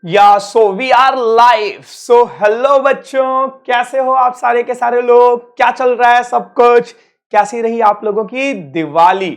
या so we are live. So hello बच्चों, कैसे हो आप सारे के सारे लोग? क्या चल रहा है सब कुछ? कैसी रही आप लोगों की दिवाली?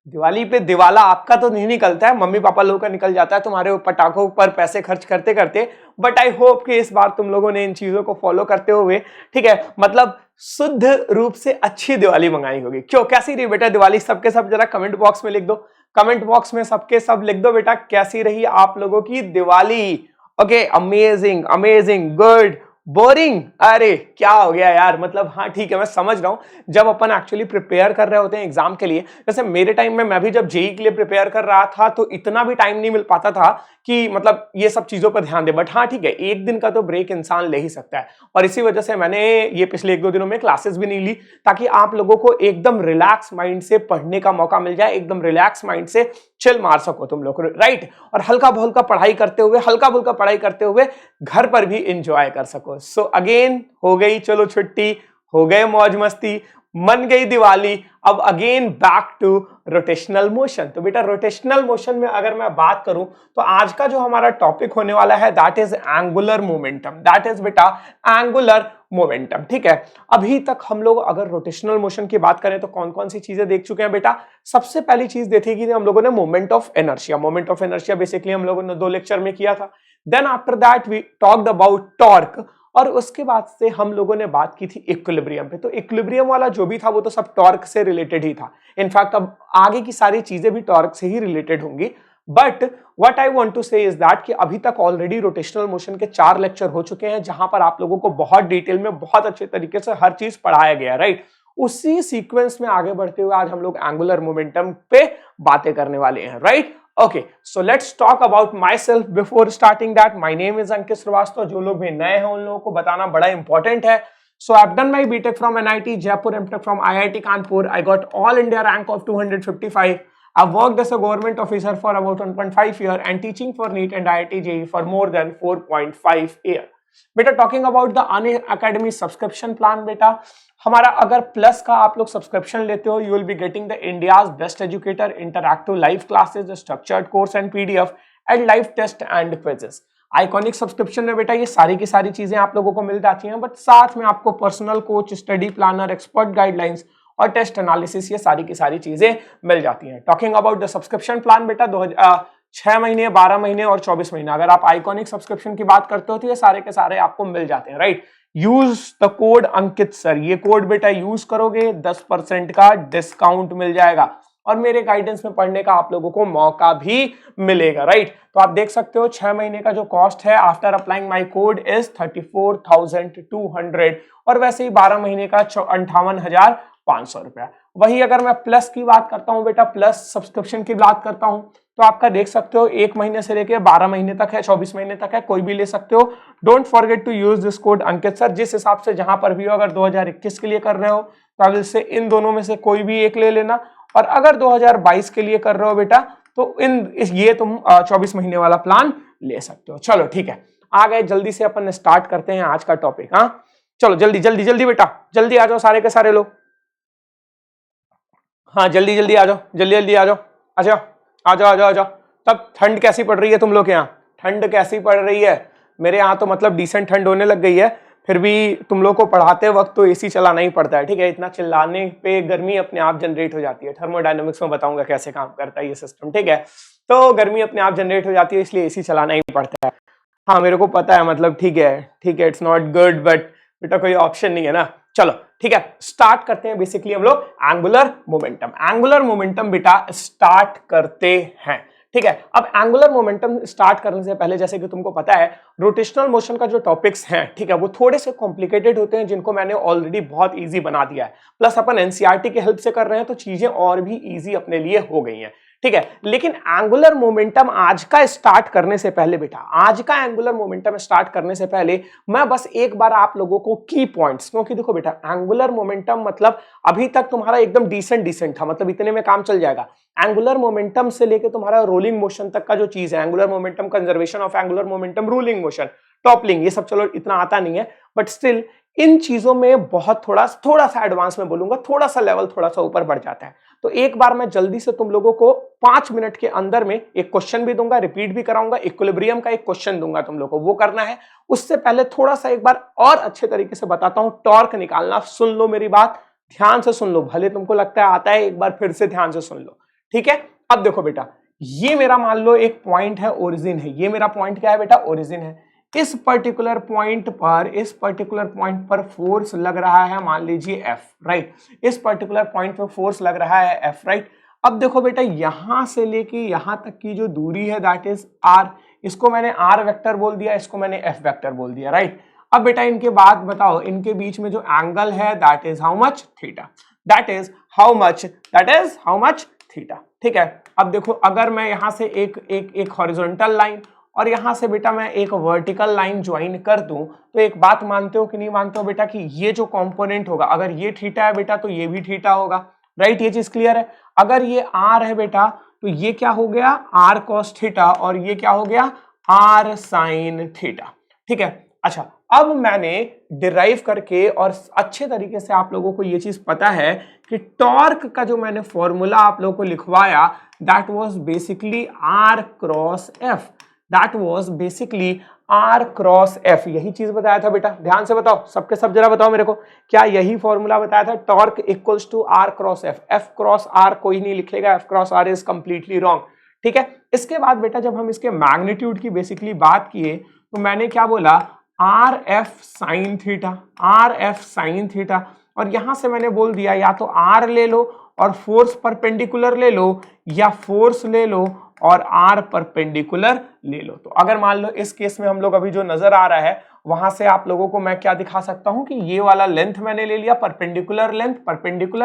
दिवाली पे दिवाला आपका तो नहीं निकलता है, मम्मी पापा लोगों का निकल जाता है तुम्हारे पटाखों पर पैसे खर्च करते करते। बट आई होप कि इस बार तुम लोगों ने इन चीजों को फॉलो करते हुए, ठीक है, मतलब शुद्ध रूप से अच्छी दिवाली मंगाई होगी। क्यों, कैसी रही बेटा दिवाली? सबके सब जरा कमेंट बॉक्स में लिख दो। कमेंट बॉक्स में सबके सब लिख दो बेटा, कैसी रही आप लोगों की Diwali? Okay, amazing amazing, good, boring, अरे क्या हो गया यार? मतलब हाँ ठीक है, मैं समझ रहा हूं, जब अपन एक्चुअली प्रिपेयर कर रहे होते हैं एग्जाम के लिए, जैसे मेरे टाइम में मैं भी जब जेई के लिए प्रिपेयर कर रहा था तो इतना भी टाइम नहीं मिल पाता था कि मतलब ये सब चीजों पर ध्यान दे। बट हाँ ठीक है, एक दिन का तो ब्रेक इंसान ले ही सकता है, और इसी वजह से मैंने ये पिछले एक दो दिनों में क्लासेस भी नहीं ली, ताकि आप लोगों को एकदम रिलैक्स माइंड से पढ़ने का मौका मिल जाए, एकदम रिलैक्स माइंड से चिल मार सको तुम लोग, राइट? और हल्का फुल्का पढ़ाई करते हुए, हल्का फुल्का पढ़ाई करते हुए घर पर भी इंजॉय कर सको। सो अगेन हो गई चलो छुट्टी, हो गए मौज मस्ती, मन गई दिवाली, अब again back to rotational motion. तो बेटा रोटेशनल मोशन में अगर मैं बात करूं तो आज का जो हमारा टॉपिक होने वाला है that is angular momentum. That is बेटा एंगुलर मोमेंटम, ठीक है। अभी तक हम लोग अगर रोटेशनल मोशन की बात करें तो कौन कौन सी चीजें देख चुके हैं बेटा? सबसे पहली चीज देखी थी हम लोगों ने moment of inertia. Moment of inertia basically हम लोगों ने 2 लेक्चर में किया था। Then after that we talked about torque, और उसके बाद से हम लोगों ने बात की थी इक्विलिब्रियम पे। तो इक्विलिब्रियम वाला जो भी था वो तो सब टॉर्क से रिलेटेड ही था। इनफैक्ट अब आगे की सारी चीजें भी टॉर्क से ही रिलेटेड होंगी। But what I want to say is that कि अभी तक ऑलरेडी रोटेशनल मोशन के 4 लेक्चर हो चुके हैं, जहां पर आप लोगों को बहुत डिटेल में, बहुत अच्छे तरीके से हर चीज पढ़ाया गया, राइट? उसी सीक्वेंस में आगे बढ़ते हुए आज हम लोग एंगुलर मोमेंटम पे बातें करने वाले हैं, right? Okay, so let's talk about myself before starting that. My name is Ankit Srivastava. जो लोग भी नए हैं उन लोगों को बताना बड़ा इंपॉर्टेंट है। So I've done my BTech from NIT Jaipur, MTech from IIT Kanpur. I got all India rank of 255. I've worked as a government officer for about 1.5 year and teaching for NEET and IIT JEE for more than 4.5 year. बेटा talking about the Unacademy subscription plan, बेटा हमारा अगर plus का आप लोग subscription लेते हो, you will be getting the India's best educator, interactive live classes, structured course and PDF and live test and quizzes. Iconic subscription में बेटा ये सारी की सारी चीजें आप लोगों को मिल जाती हैं, बट साथ में आपको personal coach, study planner, expert guidelines और टेस्ट एनालिसिस, ये सारी की सारी चीजें मिल जाती हैं। Talking about the subscription plan बेटा 6 महीने, 12 महीने और 24 महीने, अगर आप आइकॉनिक सब्सक्रिप्शन की बात करते हो तो ये सारे के सारे आपको मिल जाते हैं, right? Use the code Ankit sir, ये कोड बेटा यूज करोगे 10% का डिस्काउंट मिल जाएगा, और मेरे गाइडेंस में पढ़ने का आप लोगों को मौका भी मिलेगा, राइट? तो आप देख सकते हो 6 महीने का जो कॉस्ट है after applying my code is 34,200, और वैसे ही 12 महीने का 58,500 रुपया। वही अगर मैं प्लस की बात करता हूं बेटा, प्लस सब्सक्रिप्शन की बात करता हूं, तो आपका देख सकते हो 1 महीने से लेके 12 महीने तक है, 24 महीने तक है, कोई भी ले सकते हो। Don't forget to use this code Ankit sir. जिस हिसाब से जहां पर भी हो, अगर 2021 के लिए कर रहे हो तो आई विल से इन दोनों में से कोई भी एक ले लेना, और अगर 2022 के लिए कर रहे हो बेटा तो ये तुम 24 महीने वाला प्लान ले सकते हो। चलो ठीक है, आ गए, जल्दी से अपन स्टार्ट करते हैं आज का टॉपिक। हाँ चलो जल्दी जल्दी जल्दी बेटा, जल्दी आ जाओ सारे के सारे लोग। हाँ जल्दी जल्दी आ जाओ, जल्दी जल्दी आ जाओ, आ जाओ आ जाओ आ जाओ आ जाओ। तब ठंड कैसी पड़ रही है तुम लोग के यहाँ? ठंड कैसी पड़ रही है? मेरे यहाँ तो मतलब डिसेंट ठंड होने लग गई है, फिर भी तुम लोग को पढ़ाते वक्त तो एसी चलाना ही पड़ता है, ठीक है? इतना चिल्लाने पे गर्मी अपने आप जनरेट हो जाती है। थर्मोडायनेमिक्स में बताऊंगा कैसे काम करता है ये सिस्टम, ठीक है? तो गर्मी अपने आप जनरेट हो जाती है, इसलिए एसी चलाना ही पड़ता है। हाँ मेरे को पता है, मतलब ठीक है ठीक है, इट्स नॉट गुड, बट बेटा कोई ऑप्शन नहीं है ना। चलो ठीक है, स्टार्ट करते हैं बेसिकली हम लोग एंगुलर मोमेंटम। एंगुलर मोमेंटम बेटा स्टार्ट करते हैं, ठीक है? अब एंगुलर मोमेंटम स्टार्ट करने से पहले, जैसे कि तुमको पता है, रोटेशनल मोशन का जो टॉपिक्स हैं, ठीक है, वो थोड़े से कॉम्प्लिकेटेड होते हैं, जिनको मैंने ऑलरेडी बहुत इजी बना दिया है। प्लस अपन एनसीईआरटी की हेल्प से कर रहे हैं तो चीजें और भी इजी अपने लिए हो गई हैं, ठीक है? लेकिन एंगुलर मोमेंटम आज का स्टार्ट करने से पहले बेटा, आज का एंगुलर मोमेंटम स्टार्ट करने से पहले मैं बस एक बार आप लोगों को की पॉइंट्स, क्योंकि देखो बेटा एंगुलर मोमेंटम मतलब अभी तक तुम्हारा एकदम डिसेंट था, मतलब इतने में काम चल जाएगा। एंगुलर मोमेंटम से लेके तुम्हारा रोलिंग मोशन तक का जो चीज है, angular momentum, conservation of angular momentum, rolling motion, toppling, ये सब चलो इतना आता नहीं है, बट स्टिल इन चीजों में बहुत थोड़ा सा एडवांस में बोलूंगा, थोड़ा सा लेवल थोड़ा सा ऊपर बढ़ जाता है। तो एक बार मैं जल्दी से तुम लोगों को 5 मिनट के अंदर में एक क्वेश्चन भी दूंगा, रिपीट भी कराऊंगा, इक्विलिब्रियम का एक क्वेश्चन दूंगा तुम लोगों को, वो करना है। उससे पहले थोड़ा सा एक बार और अच्छे तरीके से बताता हूं टॉर्क निकालना। सुन लो मेरी बात, ध्यान से सुन लो, भले तुमको लगता है आता है, एक बार फिर से ध्यान से सुन लो, ठीक है। अब देखो बेटा, ये मेरा मान लो एक पॉइंट है, ओरिजिन है। ये मेरा पॉइंट क्या है बेटा? ओरिजिन है। इस पर्टिकुलर पॉइंट पर फोर्स लग रहा है, मान लीजिए F, राइट। इस पर्टिकुलर पॉइंट पर फोर्स लग रहा है F, राइट। अब देखो बेटा, यहां से लेके यहां तक की जो दूरी है दैट इज R। इसको मैंने R वेक्टर बोल दिया, इसको मैंने F वेक्टर बोल दिया, राइट। अब बेटा इनके बाद बताओ, इनके बीच में जो एंगल है that is how much? Theta. That is how much? Theta, ठीक है। अब देखो, अगर मैं यहां से एक हॉरिजॉन्टल लाइन और यहां से बेटा मैं एक वर्टिकल लाइन ज्वाइन कर दूं, तो एक बात मानते हो कि नहीं मानते हो बेटा कि ये जो कंपोनेंट होगा, अगर ये थीटा है बेटा तो ये भी थीटा होगा, राइट। ये चीज क्लियर है। अगर ये आर है बेटा तो ये क्या हो गया? आर कॉस थीटा, और ये क्या हो गया? आर साइन थीटा, ठीक है। अच्छा, अब मैंने डिराइव करके और अच्छे तरीके से आप लोगों को ये चीज पता है कि टॉर्क का जो मैंने फॉर्मूला आप लोगों को लिखवाया that was basically R cross F. यही चीज बताया था बेटा, ध्यान से बताओ, सबके सब जरा बताओ मेरे को, क्या यही फॉर्मूला बताया था? Torque equals to R cross F. F cross R कोई नहीं लिखेगा, F cross R is completely wrong, ठीक है। इसके बाद बेटा जब हम इसके मैग्नीट्यूड की बेसिकली बात किए तो मैंने क्या बोला? आर एफ साइन थीटा, और यहां से मैंने बोल दिया या तो आर ले लो और फोर्स परपेंडिकुलर ले लो, या फोर्स ले लो और आर परपेंडिकुलर ले लो। तो अगर मान लो इस केस में हम लोग अभी जो नजर आ रहा है वहां से आप लोगों को मैं क्या दिखा सकता हूं कि ये वाला लेंथ मैंने ले लिया, परपेंडिकुलर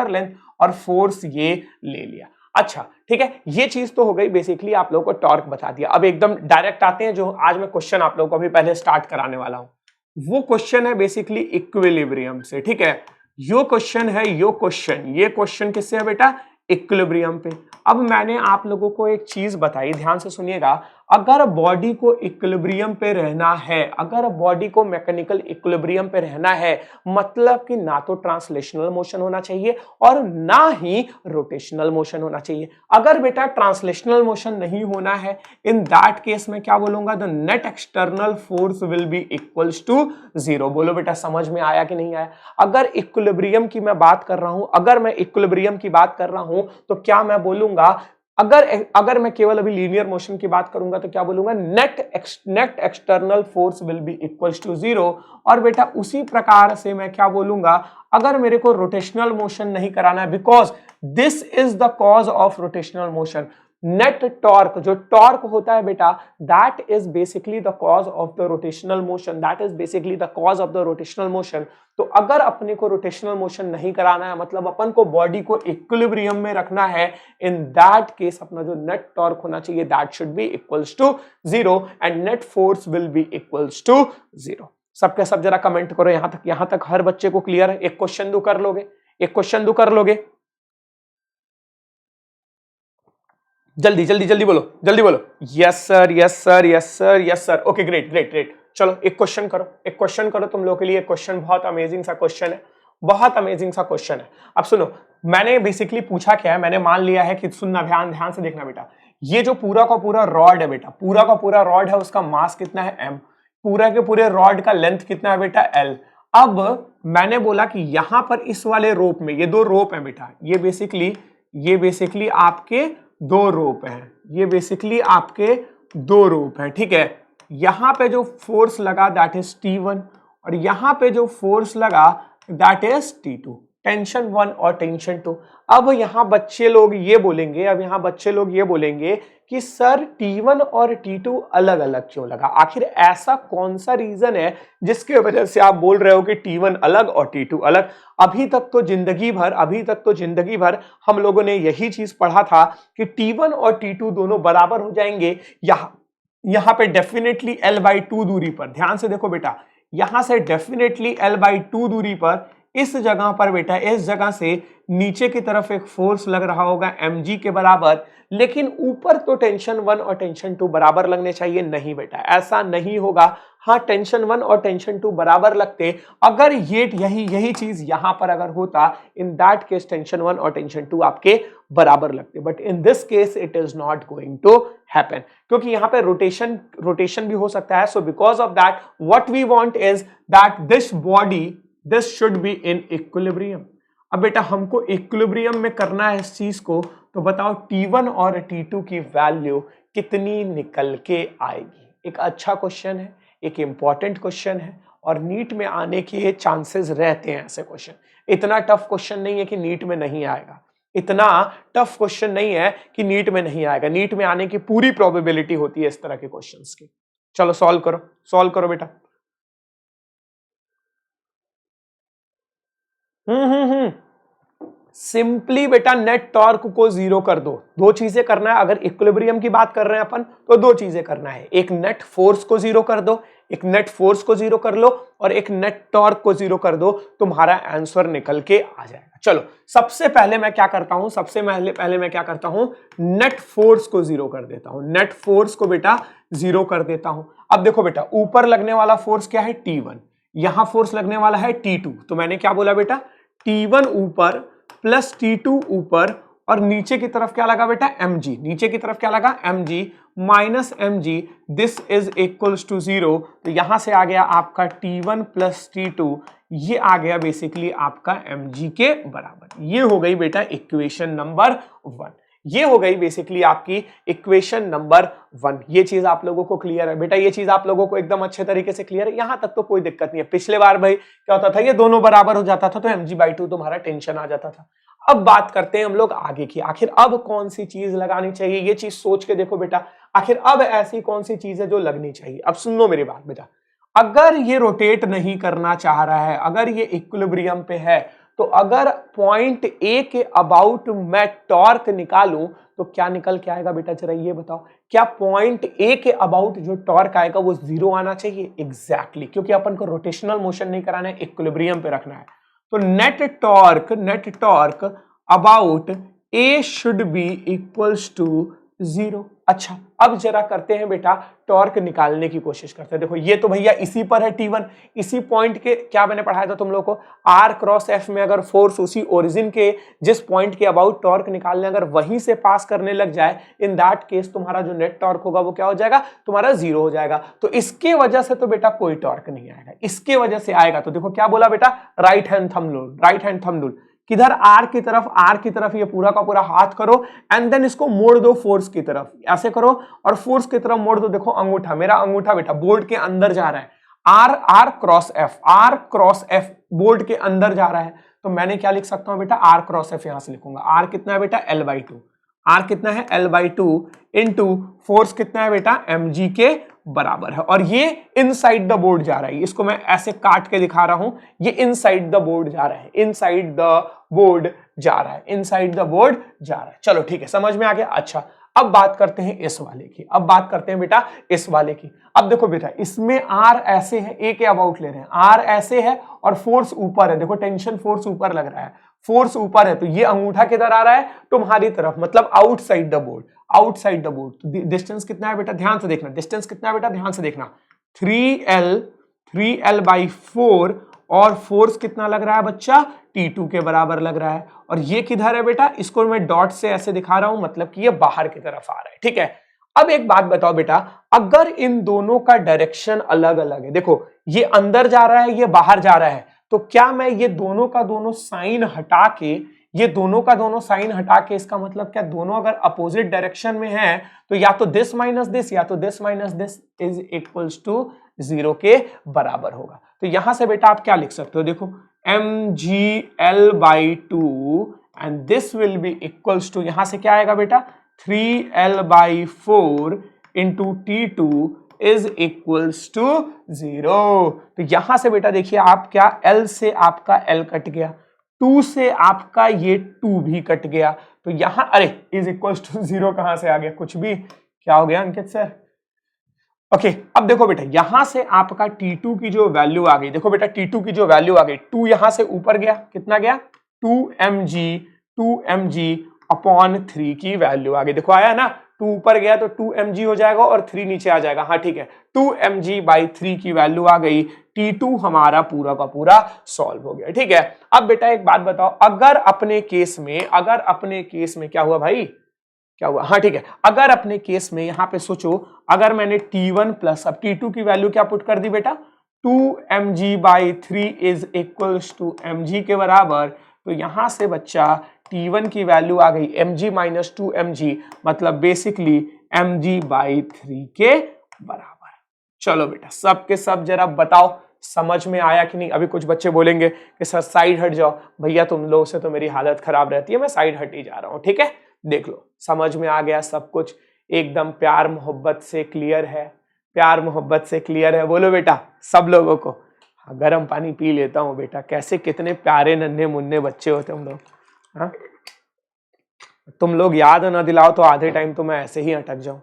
लेंथ, और फोर्स ये ले लिया। अच्छा, ठीक है, ये चीज तो हो गई, बेसिकली आप लोगों को टॉर्क बता दिया। अब एकदम डायरेक्ट आते हैं, जो आज मैं क्वेश्चन आप लोगों को अभी पहले स्टार्ट कराने वाला हूं, वो क्वेश्चन है बेसिकली इक्विलिब्रियम से, ठीक है। ये क्वेश्चन किससे है बेटा? इक्विलिब्रियम पे। अब मैंने आप लोगों को एक चीज बताई, ध्यान से सुनिएगा, अगर बॉडी को इक्विलिब्रियम पे रहना है, अगर बॉडी को मैकेनिकल इक्विलिब्रियम पे रहना है, मतलब कि ना तो ट्रांसलेशनल मोशन होना चाहिए और ना ही रोटेशनल मोशन होना चाहिए। अगर बेटा ट्रांसलेशनल मोशन नहीं होना है, इन दैट केस में क्या बोलूंगा? The net external force will be equals to 0। बोलो बेटा, समझ में आया कि नहीं आया? अगर इक्विलिब्रियम की मैं बात कर रहा हूं, तो क्या मैं बोलूंगा? अगर मैं केवल अभी लीनियर मोशन की बात करूंगा तो क्या बोलूंगा? Net external force will be equals to 0। और बेटा उसी प्रकार से मैं क्या बोलूंगा? अगर मेरे को रोटेशनल मोशन नहीं कराना है, because this is the cause of rotational motion, net torque, जो टॉर्क होता है बेटा, that is basically the cause of the rotational motion, तो अगर अपने को रोटेशनल मोशन नहीं कराना है, मतलब अपन को बॉडी को इक्विलिब्रियम में रखना है, इन दैट केस अपना जो नेट टॉर्क होना चाहिए that should be equals to 0 and net force will be equals to 0। सबके सब जरा कमेंट करो, यहां तक हर बच्चे को क्लियर है? एक क्वेश्चन दो कर लोगे? जल्दी बोलो। Yes sir. Okay, great. चलो एक क्वेश्चन करो तुम लोगों के लिए। क्वेश्चन बहुत अमेजिंग सा क्वेश्चन है। अब सुनो, मैंने बेसिकली पूछा क्या है, मैंने मान लिया है कि, सुनना, ध्यान से देखना बेटा, ये जो पूरा का पूरा रॉड है बेटा, उसका मास कितना है? m। पूरा के पूरे रॉड का लेंथ कितना है बेटा? l। अब मैंने बोला कि यहां पर इस वाले रोप में, ये 2 रोप है बेटा, ये बेसिकली आपके 2 रोप हैं, ठीक है। यहां पे जो फोर्स लगा दैट इज T1, और यहां पे जो फोर्स लगा दैट इज T2, टेंशन 1 और टेंशन 2। अब यहां बच्चे लोग ये बोलेंगे कि सर T1 और T2 अलग अलग क्यों लगा? आखिर ऐसा कौन सा रीजन है जिसके वजह से आप बोल रहे हो कि T1 अलग और T2 अलग? अभी तक तो जिंदगी भर हम लोगों ने यही चीज पढ़ा था कि T1 और T2 दोनों बराबर हो जाएंगे। यहां पे डेफिनेटली L/2 दूरी पर, ध्यान से देखो बेटा, यहां से डेफिनेटली L/2 दूरी पर, इस जगह पर बेटा, इस जगह से नीचे की तरफ एक फोर्स लग रहा होगा mg के बराबर, लेकिन ऊपर तो टेंशन 1 और टेंशन 2 बराबर लगने चाहिए। नहीं बेटा, ऐसा नहीं होगा। हाँ, टेंशन 1 और टेंशन 2 बराबर लगते, अगर यही चीज यहां पर अगर होता, इन दैट केस टेंशन 1 और टेंशन 2 आपके बराबर लगते, but in this case it is not going to happen, क्योंकि यहाँ पे रोटेशन भी हो सकता है. So because of that what we want is that this should be in equilibrium. अब बेटा हमको इक्विलिब्रियम में करना है इस चीज को, तो बताओ T1 और T2 की वैल्यू कितनी निकल के आएगी. एक अच्छा क्वेश्चन है, एक इंपॉर्टेंट क्वेश्चन है, और नीट में आने के चांसेस रहते हैं ऐसे क्वेश्चन. इतना टफ क्वेश्चन नहीं है कि नीट में नहीं आएगा, इतना टफ क्वेश्चन नहीं है कि नीट में नहीं आएगा. नीट में आने की पूरी प्रोबेबिलिटी होती है इस तरह के क्वेश्चंस की. चलो सॉल्व करो बेटा. सिंपली बेटा नेट टॉर्क को जीरो कर दो. दो चीजें करना है, अगर इक्विलिब्रियम की बात कर रहे हैं अपन तो दो चीजें करना है. एक नेट फोर्स को जीरो कर दो, एक नेट फोर्स को जीरो कर लो, और एक नेट टॉर्क को जीरो कर दो, तुम्हारा आंसर निकल के आ जाएगा. चलो सबसे पहले मैं क्या करता हूं, नेट फोर्स को जीरो कर देता हूं. नेट फोर्स को बेटा जीरो कर देता हूं. अब देखो बेटा ऊपर लगने वाला फोर्स क्या है, T1. यहां फोर्स लगने वाला है T2. तो मैंने क्या बोला बेटा, T1 ऊपर प्लस T2 ऊपर, और नीचे की तरफ क्या लगा बेटा, mg. नीचे की तरफ क्या लगा, mg minus mg. This is equals to 0. तो यहां से आ गया आपका T1 प्लस T2, ये आ गया बेसिकली आपका mg के बराबर. ये हो गई बेटा इक्वेशन नंबर 1. ये हो गई बेसिकली आपकी इक्वेशन नंबर 1. ये चीज आप लोगों को क्लियर है बेटा, ये चीज आप लोगों को एकदम अच्छे तरीके से क्लियर है. यहां तक तो कोई दिक्कत नहीं है. पिछले बार भाई क्या होता था, ये दोनों बराबर हो जाता था तो mg/2 तुम्हारा टेंशन आ जाता था. अब बात करते हैं हम लोग आगे की. आखिर अब कौन सी चीज लगानी चाहिए, ये चीज सोच के देखो बेटा. आखिर अब ऐसी कौन सी चीज है जो लगनी चाहिए. अब सुन लो मेरी बात बेटा, अगर ये रोटेट नहीं करना चाह रहा है, अगर ये इक्विलिब्रियम पे है, तो अगर पॉइंट ए के अबाउट मैं टॉर्क निकालूं तो क्या निकल के आएगा बेटा, जरा ये बताओ. क्या पॉइंट ए के अबाउट जो टॉर्क आएगा वो 0 आना चाहिए. एग्जैक्टली, क्योंकि अपन को रोटेशनल मोशन नहीं कराना है, इक्विलिब्रियम पे रखना है. तो net torque about A should be equals to 0. अच्छा अब जरा करते हैं बेटा टॉर्क निकालने की कोशिश करते हैं. देखो ये तो भैया इसी पर है T1, इसी पॉइंट के, क्या मैंने पढ़ाया था तुम लोगों को, R क्रॉस F में अगर फोर्स उसी ओरिजिन के जिस पॉइंट के अबाउट टॉर्क निकालने अगर वहीं से पास करने लग जाए, इन दैट केस तुम्हारा जो नेट टॉर्क होगा वो क्या हो जाएगा, तुम्हारा 0 हो जाएगा. तो इसके वजह से तो बेटा कोई टॉर्क नहीं आएगा. इसके वजह से आएगा तो देखो क्या बोला बेटा, राइट हैंड थंब रूल. किधर, आर की तरफ ये पूरा का पूरा हाथ करो, एंड देन इसको मोड़ दो फोर्स की तरफ. ऐसे करो और फोर्स की तरफ मोड़ दो. देखो अंगूठा, मेरा अंगूठा बेटा बोर्ड के अंदर जा रहा है. आर क्रॉस एफ बोर्ड के अंदर जा रहा है. तो मैंने क्या लिख सकता हूं बेटा, आर क्रॉस एफ यहां से लिखूंगा. आर कितना है बेटा, L/2. आर कितना है, L/2 इंटू फोर्स कितना है बेटा, mg के बराबर है. और ये इनसाइड द बोर्ड जा रहा है. इसको मैं ऐसे काट के दिखा रहा हूं, ये इनसाइड द बोर्ड जा रहा है, इनसाइड द बोर्ड जा रहा है, इनसाइड द बोर्ड जा रहा है. चलो ठीक है, समझ में आ गया. अच्छा अब बात करते हैं इस वाले की. अब बात करते हैं बेटा इस वाले की. अब देखो बेटा इसमें आर ऐसे है, ए के अबाउट ले रहे हैं, आर ऐसे है और फोर्स ऊपर है. देखो टेंशन फोर्स ऊपर लग रहा है, फोर्स ऊपर है, तो ये अंगूठा किधर आ रहा है, तुम्हारी तरफ, मतलब outside the board, outside the board. तो डिस्टेंस कितना है बेटा, ध्यान से देखना, डिस्टेंस कितना है बेटा, ध्यान से देखना, 3L/4. और फोर्स कितना लग रहा है बच्चा, T2 के बराबर लग रहा है. और ये किधर है बेटा, इसको मैं डॉट से ऐसे दिखा रहा हूं, मतलब कि ये बाहर की तरफ आ रहा है. ठीक है. अब एक बात बताओ बेटा, अगर इन दोनों का डायरेक्शन अलग अलग है, देखो ये अंदर जा रहा है, ये बाहर जा रहा है, तो क्या मैं ये दोनों का दोनों साइन हटा के, ये दोनों का दोनों साइन हटा के, इसका मतलब क्या, दोनों अगर अपोजिट डायरेक्शन में है तो या तो दिस माइनस दिस या तो this minus this is equals to 0 के बराबर होगा. तो यहां से बेटा आप क्या लिख सकते हो, देखो mgL/2 and this will be equals to, यहां से क्या आएगा बेटा, 3L/4 into T2 is equals to 0. तो यहां से बेटा देखिए आप क्या, L से आपका L कट गया, 2 से आपका ये 2 भी कट गया. तो यहां अरे इज इक्वल्स टू 0 कहां से आ गया, कुछ भी, क्या हो गया अंकित सर. ओके अब देखो बेटा यहां से आपका T2 की जो वैल्यू आ गई, देखो बेटा T2 की जो वैल्यू आ गई, 2 यहां से ऊपर गया, कितना गया, 2mg अपॉन 3 की वैल्यू आ गई. देखो आया ना, 2 ऊपर गया तो 2 mg हो जाएगा और 3 नीचे आ जाएगा। हाँ ठीक है, 2 mg/3 की वैल्यू आ गई, T2 हमारा पूरा का पूरा सॉल्व हो गया। ठीक है, अब बेटा एक बात बताओ, अगर अपने केस में क्या हुआ भाई, क्या हुआ, हाँ ठीक है, अगर अपने केस में यहां पे सोचो, अगर मैंने T1 प्लस अब T2 की वैल्यू क्या पुट कर दी बेटा, 2 mg/3 is equals to mg के बराबर, तो यहां से बच्चा T1 की वैल्यू आ गई mg माइनस 2 mg, मतलब बेसिकली mg/3 के बराबर। चलो बेटा सबके सब जरा बताओ समझ में आया कि नहीं। अभी कुछ बच्चे बोलेंगे कि सर साइड हट जाओ, भैया तुम लोगों से तो मेरी हालत खराब रहती है, मैं साइड हट ही जा रहा हूं। ठीक है, देख लो समझ में आ गया सब कुछ, एकदम प्यार मोहब्बत से क्लियर है, प्यार मोहब्बत से क्लियर है, बोलो बेटा सब लोगों को। हाँ, गर्म पानी पी लेता हूँ बेटा, कैसे कितने प्यारे नन्हे मुन्ने बच्चे होते हम लोग। हाँ, तुम लोग याद ना दिलाओ तो आधे टाइम तो मैं ऐसे ही अटक जाऊं।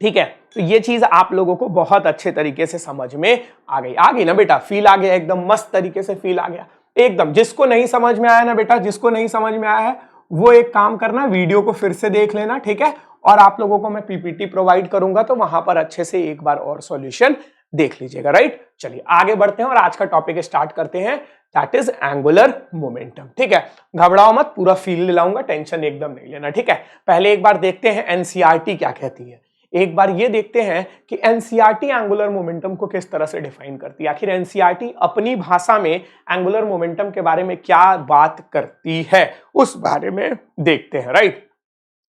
ठीक है, तो ये चीज आप लोगों को बहुत अच्छे तरीके से समझ में आ गई ना बेटा, फील आ गया, एकदम मस्त तरीके से फील आ गया एकदम। जिसको नहीं समझ में आया ना बेटा, जिसको नहीं समझ में आया है वो एक काम करना, वीडियो को फिर से देख लेना। ठीक है, और आप लोगों को मैं पीपीटी प्रोवाइड करूंगा तो वहां पर अच्छे से एक बार और सॉल्यूशन देख लीजिएगा। राइट, चलिए आगे बढ़ते हैं और आज का टॉपिक स्टार्ट करते हैं, दैट इज एंगुलर मोमेंटम। ठीक है, घबराओ मत, पूरा फील दिलाऊंगा, टेंशन एकदम नहीं लेना। ठीक है, पहले एक बार देखते हैं एनसीईआरटी क्या कहती है, एक बार ये देखते हैं कि एनसीईआरटी एंगुलर मोमेंटम को किस तरह से डिफाइन करती है। आखिर एनसीईआरटी अपनी भाषा में एंगुलर मोमेंटम के बारे में क्या बात करती है, उस बारे में देखते हैं। राइट,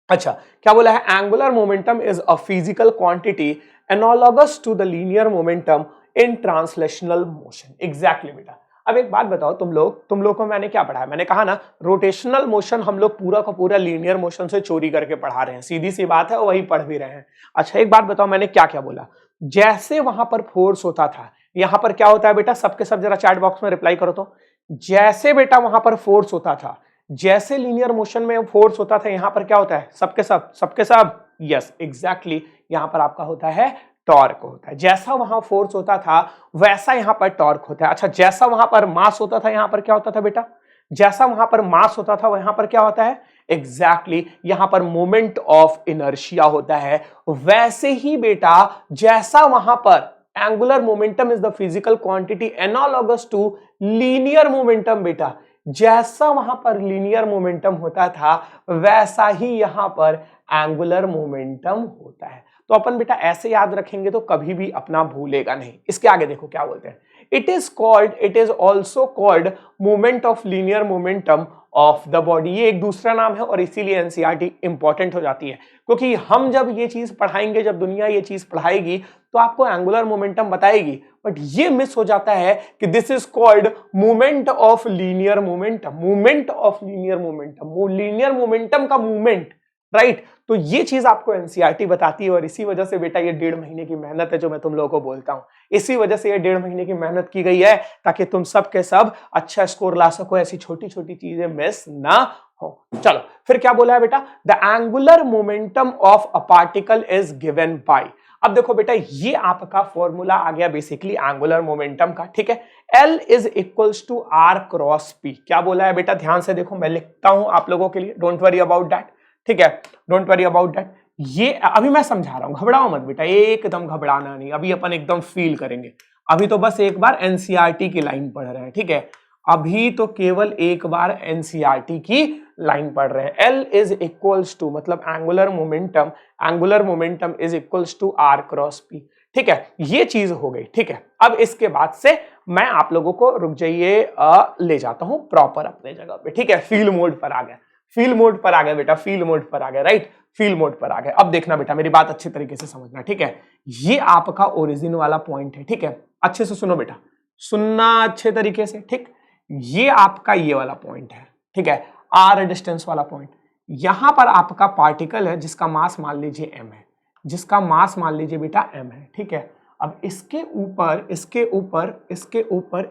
अच्छा क्या बोला है, angular momentum is a physical quantity analogous to the linear momentum in translational motion. Exactly बेटा, अब एक बात बताओ, तुम लोग को मैंने क्या पढ़ाया, मैंने कहा ना रोटेशनल मोशन हम लोग पूरा का पूरा लीनियर मोशन से चोरी करके पढ़ा रहे हैं, सीधी सी बात है, वही पढ़ भी रहे हैं। अच्छा एक बात बताओ, मैंने क्या क्या बोला, जैसे वहां पर फोर्स होता था, यहां पर क्या होता है बेटा, सबके सब जरा चैट बॉक्स में रिप्लाई करो तो, जैसे बेटा वहां पर फोर्स होता था, जैसे लीनियर मोशन में फोर्स होता था, यहां पर क्या होता है, सबके सब यस एग्जैक्टली, यहां पर आपका होता है टॉर्क होता है। जैसा वहां फोर्स होता था वैसा यहां पर टॉर्क होता है। अच्छा जैसा वहां पर मास होता था, यहां पर क्या होता था बेटा, जैसा वहां पर मास होता था वहां पर क्या होता है, एग्जैक्टली यहां पर मोमेंट ऑफ इनर्शिया होता है। वैसे ही बेटा जैसा वहां पर angular momentum is the physical quantity analogous to linear momentum, बेटा जैसा वहां पर लीनियर मोमेंटम होता था वैसा ही यहां पर एंगुलर मोमेंटम होता है। तो अपन बेटा ऐसे याद रखेंगे तो कभी भी अपना भूलेगा नहीं। इसके आगे देखो क्या बोलते हैं, it is also called moment of linear momentum of the body. ये एक दूसरा नाम है और इसीलिए एनसीईआरटी इंपॉर्टेंट हो जाती है, क्योंकि हम जब ये चीज पढ़ाएंगे, जब दुनिया ये चीज पढ़ाएगी तो आपको एंगुलर मोमेंटम बताएगी, बट ये मिस हो जाता है कि this is called movement of linear momentum, movement of linear momentum, linear momentum का मूवमेंट। राइट, तो ये चीज आपको एनसीईआरटी बताती है और इसी वजह से बेटा ये 1.5 महीने की मेहनत है जो मैं तुम लोगों को बोलता हूं, इसी वजह से ये 1.5 महीने की मेहनत की गई है ताकि तुम सब के सब अच्छा स्कोर ला सको, ऐसी छोटी छोटी चीजें मिस ना हो। चलो फिर क्या बोला है बेटा, the angular momentum of a particle is given by. अब देखो बेटा ये आपका फॉर्मूला आ गया बेसिकली एंगुलर मोमेंटम का। ठीक है, L is equals to R cross P। क्या बोला है बेटा, ध्यान से देखो, मैं लिखता हूं आप लोगों के लिए, डोंट वरी अबाउट दैट। ठीक है, डोंट वरी अबाउट दैट, ये अभी मैं समझा रहा हूं, घबराओ मत बेटा, एकदम घबराना नहीं, अभी अपन एकदम फील करेंगे। अभी तो बस एक बार एनसीईआरटी की लाइन पढ़ रहे हैं। ठीक है, अभी तो केवल एक बार एनसीईआरटी की लाइन पढ़ रहे हैं। L इज इक्वल्स टू मतलब angular momentum is equals to R cross P। ठीक है, ये चीज हो गई। ठीक है, अब इसके बाद से मैं आप लोगों को, रुक जाइए, ले जाता हूं प्रॉपर अपने जगह पे। ठीक है, फील मोड पर आ गया, फील मोड पर आ गया बेटा, फील मोड पर आ गया। राइट, फील मोड पर आ गया। अब देखना बेटा, मेरी बात अच्छे तरीके से समझना। ठीक है, ये आपका ओरिजिन वाला पॉइंट है। ठीक है, अच्छे से सुनो बेटा, सुनना अच्छे तरीके से। ठीक, ये आपका ये वाला पॉइंट है। ठीक है, आर डिस्टेंस वाला पॉइंट, यहां पर आपका पार्टिकल है जिसका मास मान लीजिए m है, जिसका मास मान लीजिए बेटा m है। ठीक है, अब इसके ऊपर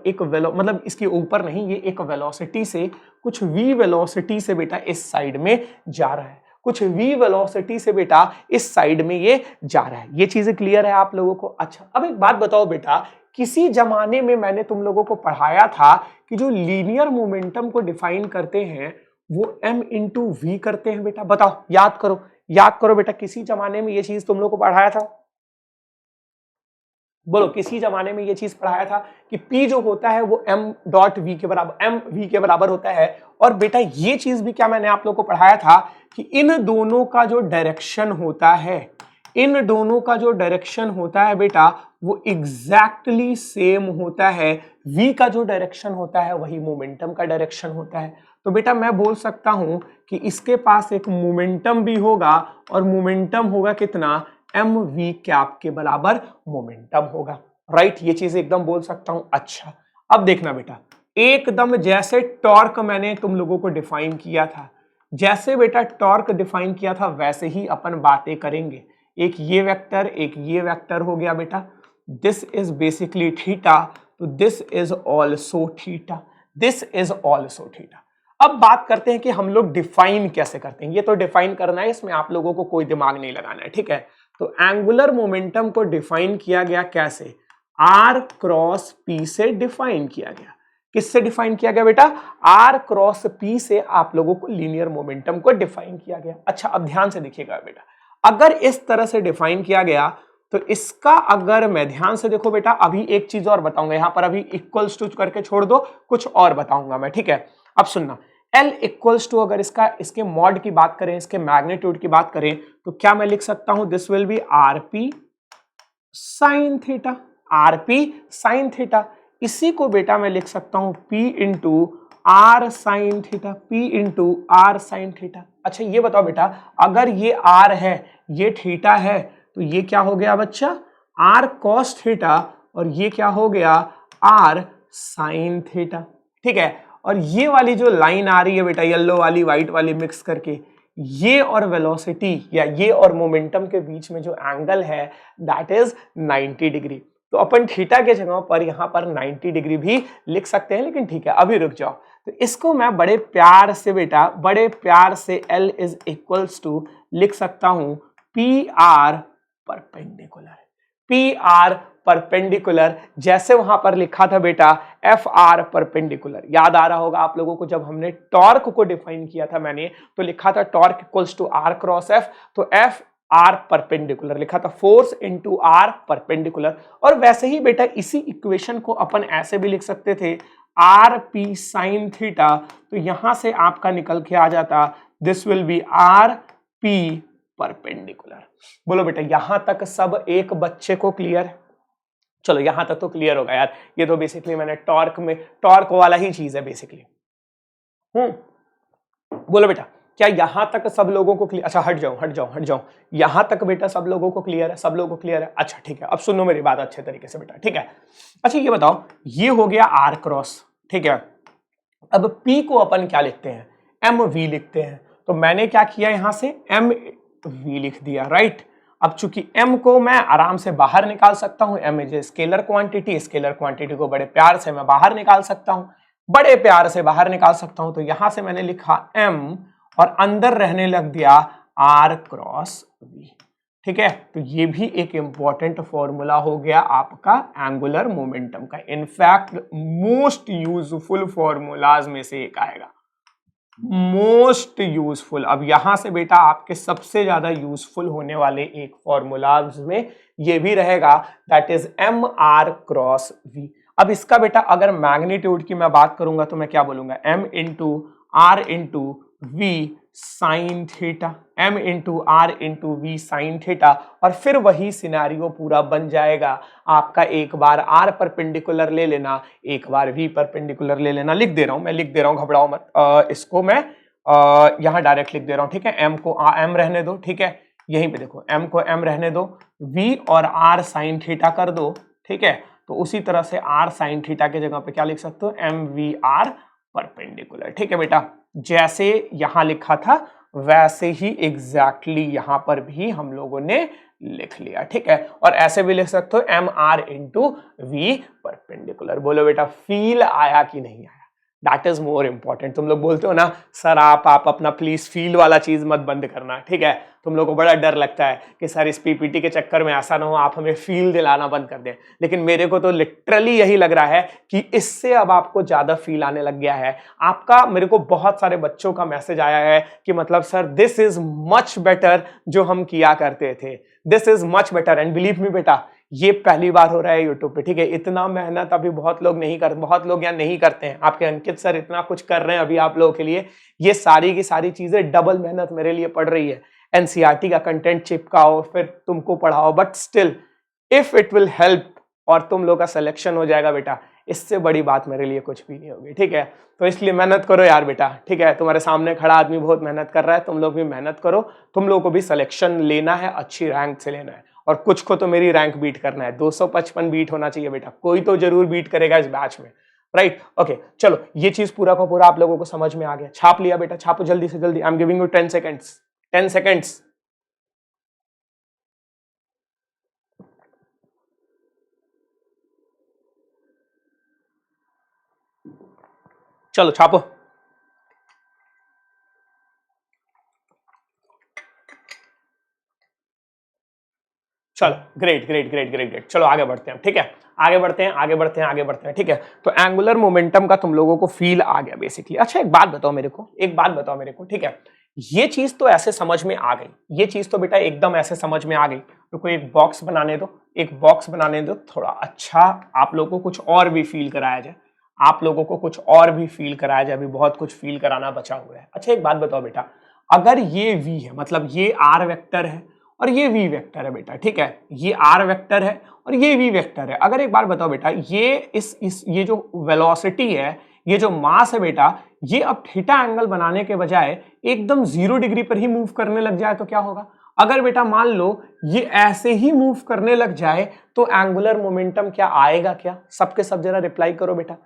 एक मतलब इसके ऊपर नहीं, ये एक वेलोसिटी से, कुछ v वेलोसिटी से बेटा इस साइड में जा रहा है, कुछ v वेलोसिटी से बेटा इस साइड में ये जा रहा है। ये चीजें क्लियर है आप लोगों को। अच्छा अब एक बात बताओ बेटा, किसी जमाने में मैंने तुम लोगों को पढ़ाया था कि जो लीनियर मोमेंटम को डिफाइन करते हैं वो m इंटू वी करते हैं बेटा। बताओ, याद करो बेटा, किसी जमाने में ये चीज तुम लोग को पढ़ाया था? बोलो, किसी जमाने में ये चीज पढ़ाया था कि P जो होता है वो m डॉट वी के बराबर, m v के बराबर होता है। और बेटा ये चीज भी क्या मैंने आप लोग को पढ़ाया था कि इन दोनों का जो डायरेक्शन होता है, इन दोनों का जो डायरेक्शन होता है बेटा, वो एग्जैक्टली सेम होता है। v का जो डायरेक्शन होता है वही मोमेंटम का डायरेक्शन होता है। तो बेटा मैं बोल सकता हूं कि इसके पास एक मोमेंटम भी होगा, और मोमेंटम होगा कितना? एम वी कैप के बराबर मोमेंटम होगा। राइट, ये चीज एकदम बोल सकता हूं। अच्छा, अब देखना बेटा, एकदम जैसे टॉर्क मैंने तुम लोगों को डिफाइन किया था, जैसे बेटा टॉर्क डिफाइन किया था वैसे ही अपन बातें करेंगे। एक ये वेक्टर, एक ये वेक्टर हो गया बेटा, दिस इज बेसिकली थीटा, तो this is also theta, this is also theta. अब बात करते हैं कि हम लोग डिफाइन कैसे करते हैं। ये तो डिफाइन करना है, इसमें आप लोगों को कोई दिमाग नहीं लगाना है, ठीक है। तो एंगुलर मोमेंटम को डिफाइन किया गया कैसे? आर क्रॉस पी से डिफाइन किया गया। किससे डिफाइन किया गया बेटा? आर क्रॉस पी से आप लोगों को लीनियर मोमेंटम को डिफाइन किया गया। अच्छा, अब ध्यान से देखिएगा बेटा, अगर इस तरह से डिफाइन किया गया तो इसका, अगर मैं ध्यान से देखो बेटा, अभी एक चीज और बताऊंगा यहां पर, अभी इक्वल्स टू करके छोड़ दो, कुछ और बताऊंगा मैं, ठीक है। अब सुनना, L इक्वल्स टू, अगर इसके मॉड की बात करें, इसके मैग्नीट्यूड की बात करें, तो क्या मैं लिख सकता हूं? This will be R P sine theta, R P sine theta. इसी को बेटा मैं लिख सकता हूं P into R sine theta, P into R sine theta. अच्छा ये बताओ बेटा, अगर ये R है, ये थीटा है, तो ये क्या हो गया बच्चा? R cos थीटा, और ये क्या हो गया? R साइन थीटा, ठीक है। और ये वाली जो लाइन आ रही है बेटा, येलो वाली व्हाइट वाली मिक्स करके, ये और वेलोसिटी या ये और मोमेंटम के बीच में जो एंगल है दैट इज 90 डिग्री। तो अपन थीटा के जगह पर यहां पर 90 डिग्री भी लिख सकते हैं, लेकिन ठीक है अभी रुक जाओ। तो इसको मैं बड़े प्यार से बेटा, बड़े प्यार से L इज इक्वल्स टू लिख सकता हूं P R perpendicular, P R perpendicular, जैसे वहां पर लिखा था बेटा एफ आर परपेंडिकुलर। याद आ रहा होगा आप लोगों को, जब हमने टॉर्क को डिफाइन किया था मैंने, तो लिखा था torque equals to R cross F, तो एफ आर परपेंडिकुलर लिखा था, फोर्स इंटू आर परपेंडिकुलर। और वैसे ही बेटा इसी इक्वेशन को अपन ऐसे भी लिख सकते थे, आर पी साइन थीटा, तो यहां से आपका निकल के आ जाता this will be R P perpendicular. बोलो बेटा, यहां तक सब एक बच्चे को क्लियर है? चलो यहां तक तो क्लियर होगा यार, ये तो बेसिकली मैंने टॉर्क वाला ही चीज है बेसिकली। बोलो बेटा, क्या यहां तक सब लोगों को क्लियर? अच्छा हट जाओ, यहां तक बेटा सब लोगों को क्लियर है? सब लोगों को क्लियर है? अच्छा ठीक है, अब सुनो मेरी बात अच्छे तरीके से बेटा, ठीक है। अच्छा ये बताओ, ये हो गया आर क्रॉस, ठीक है। अब P को अपन क्या लिखते हैं? एम वी लिखते हैं। तो मैंने क्या किया, यहां से एम वी लिख दिया, राइट। अब चूंकि m को मैं आराम से बाहर निकाल सकता हूं, m is scalar quantity, scalar quantity को बड़े प्यार से मैं बाहर निकाल सकता हूं, बड़े प्यार से बाहर निकाल सकता हूं। तो यहां से मैंने लिखा m और अंदर रहने लग दिया r क्रॉस v, ठीक है। तो ये भी एक इंपॉर्टेंट फॉर्मूला हो गया आपका एंगुलर मोमेंटम का। इनफैक्ट मोस्ट यूजफुल फॉर्मूलाज में से एक आएगा, मोस्ट यूजफुल। अब यहां से बेटा आपके सबसे ज्यादा यूजफुल होने वाले एक फॉर्मूलाज में ये भी रहेगा, that is M R cross V. अब इसका बेटा अगर मैग्नीट्यूड की मैं बात करूंगा तो मैं क्या बोलूंगा? M into R into V sine theta, M into R into V sine theta. और फिर वही सिनेरियो पूरा बन जाएगा आपका, एक बार आर परपेंडिकुलर ले लेना, एक बार वी परपेंडिकुलर ले लेना। लिख दे रहा हूं मैं, लिख दे रहा हूं, घबराओ मत। इसको मैं यहां डायरेक्ट लिख दे रहा हूं, ठीक है। एम को एम रहने दो, ठीक है। यहीं पे देखो, एम को एम रहने दो, वी और आर साइन थीटा कर दो, ठीक है। तो उसी तरह से आर साइन थीटा के जगह पे क्या लिख सकते हो? एम वी आर परपेंडिकुलर, ठीक है बेटा। जैसे यहां लिखा था वैसे ही एग्जैक्टली यहां पर भी हम लोगों ने लिख लिया, ठीक है। और ऐसे भी लिख सकते हो M R into V perpendicular. बोलो बेटा, फील आया कि नहीं आया? That is more important. तुम लोग बोलते हो ना सर आप अपना प्लीज फील वाला चीज मत बंद करना, ठीक है। तुम लोग को बड़ा डर लगता है कि सर इस पीपीटी के चक्कर में ऐसा ना हो आप हमें फील दिलाना बंद कर दें, लेकिन मेरे को तो लिटरली यही लग रहा है कि इससे अब आपको ज्यादा फील आने लग गया है आपका। मेरे को बहुत सारे बच्चों का मैसेज आया है कि मतलब sir this is much better जो हम किया करते थे, this is much better. And believe me बेटा, ये पहली बार हो रहा है यूट्यूब पे, ठीक है। इतना मेहनत अभी बहुत लोग नहीं करते, बहुत लोग यहाँ नहीं करते हैं। आपके अंकित सर इतना कुछ कर रहे हैं अभी आप लोगों के लिए, ये सारी की सारी चीजें डबल मेहनत मेरे लिए पड़ रही है। एनसीईआरटी का कंटेंट चिपकाओ फिर तुमको पढ़ाओ, but still if it will help और तुम लोग का सिलेक्शन हो जाएगा बेटा, इससे बड़ी बात मेरे लिए कुछ भी नहीं होगी, ठीक है। तो इसलिए मेहनत करो यार बेटा, ठीक है। तुम्हारे सामने खड़ा आदमी बहुत मेहनत कर रहा है, तुम लोग भी मेहनत करो। तुम लोगों को भी सिलेक्शन लेना है, अच्छी रैंक से लेना है, और कुछ को तो मेरी रैंक बीट करना है। 255 बीट होना चाहिए बेटा, कोई तो जरूर बीट करेगा इस बैच में, राइट। ओके चलो, ये चीज पूरा का पूरा आप लोगों को समझ में आ गया। छाप लिया बेटा, छापो जल्दी से जल्दी। I am giving you 10 seconds, 10 seconds. चलो छापो। चलो great great great great great, चलो आगे बढ़ते हैं, ठीक है। आगे बढ़ते हैं आगे बढ़ते हैं आगे बढ़ते हैं, ठीक है। तो एंगुलर मोमेंटम का तुम लोगों को फील आ गया बेसिकली। अच्छा एक बात बताओ मेरे को, एक बात बताओ मेरे को, ठीक है। ये चीज तो ऐसे समझ में आ गई, ये चीज तो बेटा एकदम ऐसे समझ में आ गई। रुको एक बॉक्स बनाने दो, एक बॉक्स बनाने दो, थोड़ा अच्छा आप लोगों को कुछ और भी फील कराया जाए, आप लोगों को कुछ और भी फील कराया जाए, अभी बहुत कुछ फील कराना बचा हुआ है। अच्छा एक बात बताओ बेटा, अगर ये v है, मतलब ये r वेक्टर है और ये v वेक्टर है बेटा, ठीक है। ये r वेक्टर है और ये v वेक्टर है। अगर एक बार बताओ बेटा, ये ये जो वेलोसिटी है, ये जो मास है बेटा, ये अब थीटा एंगल बनाने के बजाय एकदम 0 डिग्री पर ही मूव करने लग जाए तो क्या होगा? अगर बेटा मान लो ये ऐसे ही मूव करने लग जाए तो एंगुलर मोमेंटम क्या आएगा क्या? सबके सब जरा रिप्लाई करो बेटा,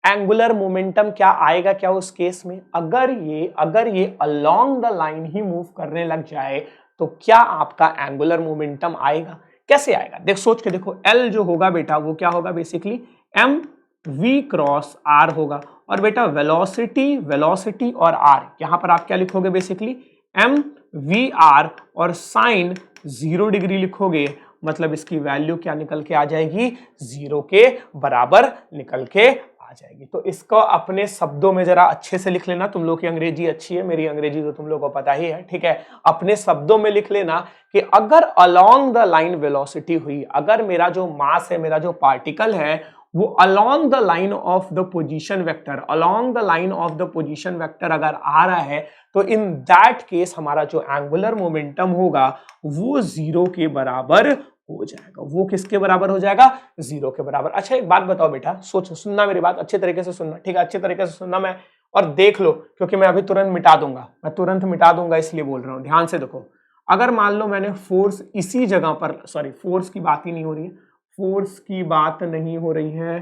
एंगुलर मोमेंटम क्या आएगा क्या उस केस में? अगर ये along the line he move करने लग जाए तो क्या आपका एंगुलर मोमेंटम आएगा? कैसे आएगा? देख सोच के देखो, L जो होगा बेटा वो क्या होगा basically m v cross r होगा, और बेटा वेलोसिटी और r, यहां पर आप क्या लिखोगे बेसिकली m v r और साइन 0 डिग्री लिखोगे, मतलब इसकी वैल्यू क्या निकल के आ जाएगी? 0 के बराबर निकल के आ जाएगी। तो इसको अपने शब्दों में जरा अच्छे से लिख लेना, तुम लोग की अंग्रेजी अच्छी है, मेरी अंग्रेजी तो तुम लोग को पता ही है, ठीक है। अपने शब्दों में लिख लेना कि अगर अलोंग द लाइन वेलोसिटी हुई, अगर मेरा जो मास है, मेरा जो पार्टिकल है, वो along the line of the position vector, along the line of the position vector अगर आ रहा है, तो इन दैट केस हमारा जो एंगुलर मोमेंटम होगा वो 0 के बराबर हो जाएगा। वो किसके बराबर हो जाएगा? 0 के बराबर। अच्छा एक बात बताओ बेटा, सोचो, सुनना मेरी बात अच्छे तरीके से सुनना, ठीक है, अच्छे तरीके से सुनना मैं, और देख लो, क्योंकि मैं अभी तुरंत मिटा दूंगा, मैं तुरंत मिटा दूंगा, इसलिए बोल रहा हूं, ध्यान से देखो। अगर मान लो मैंने फोर्स इसी जगह पर, सॉरी फोर्स की बात ही नहीं हो रही है, फोर्स की बात नहीं हो रही है,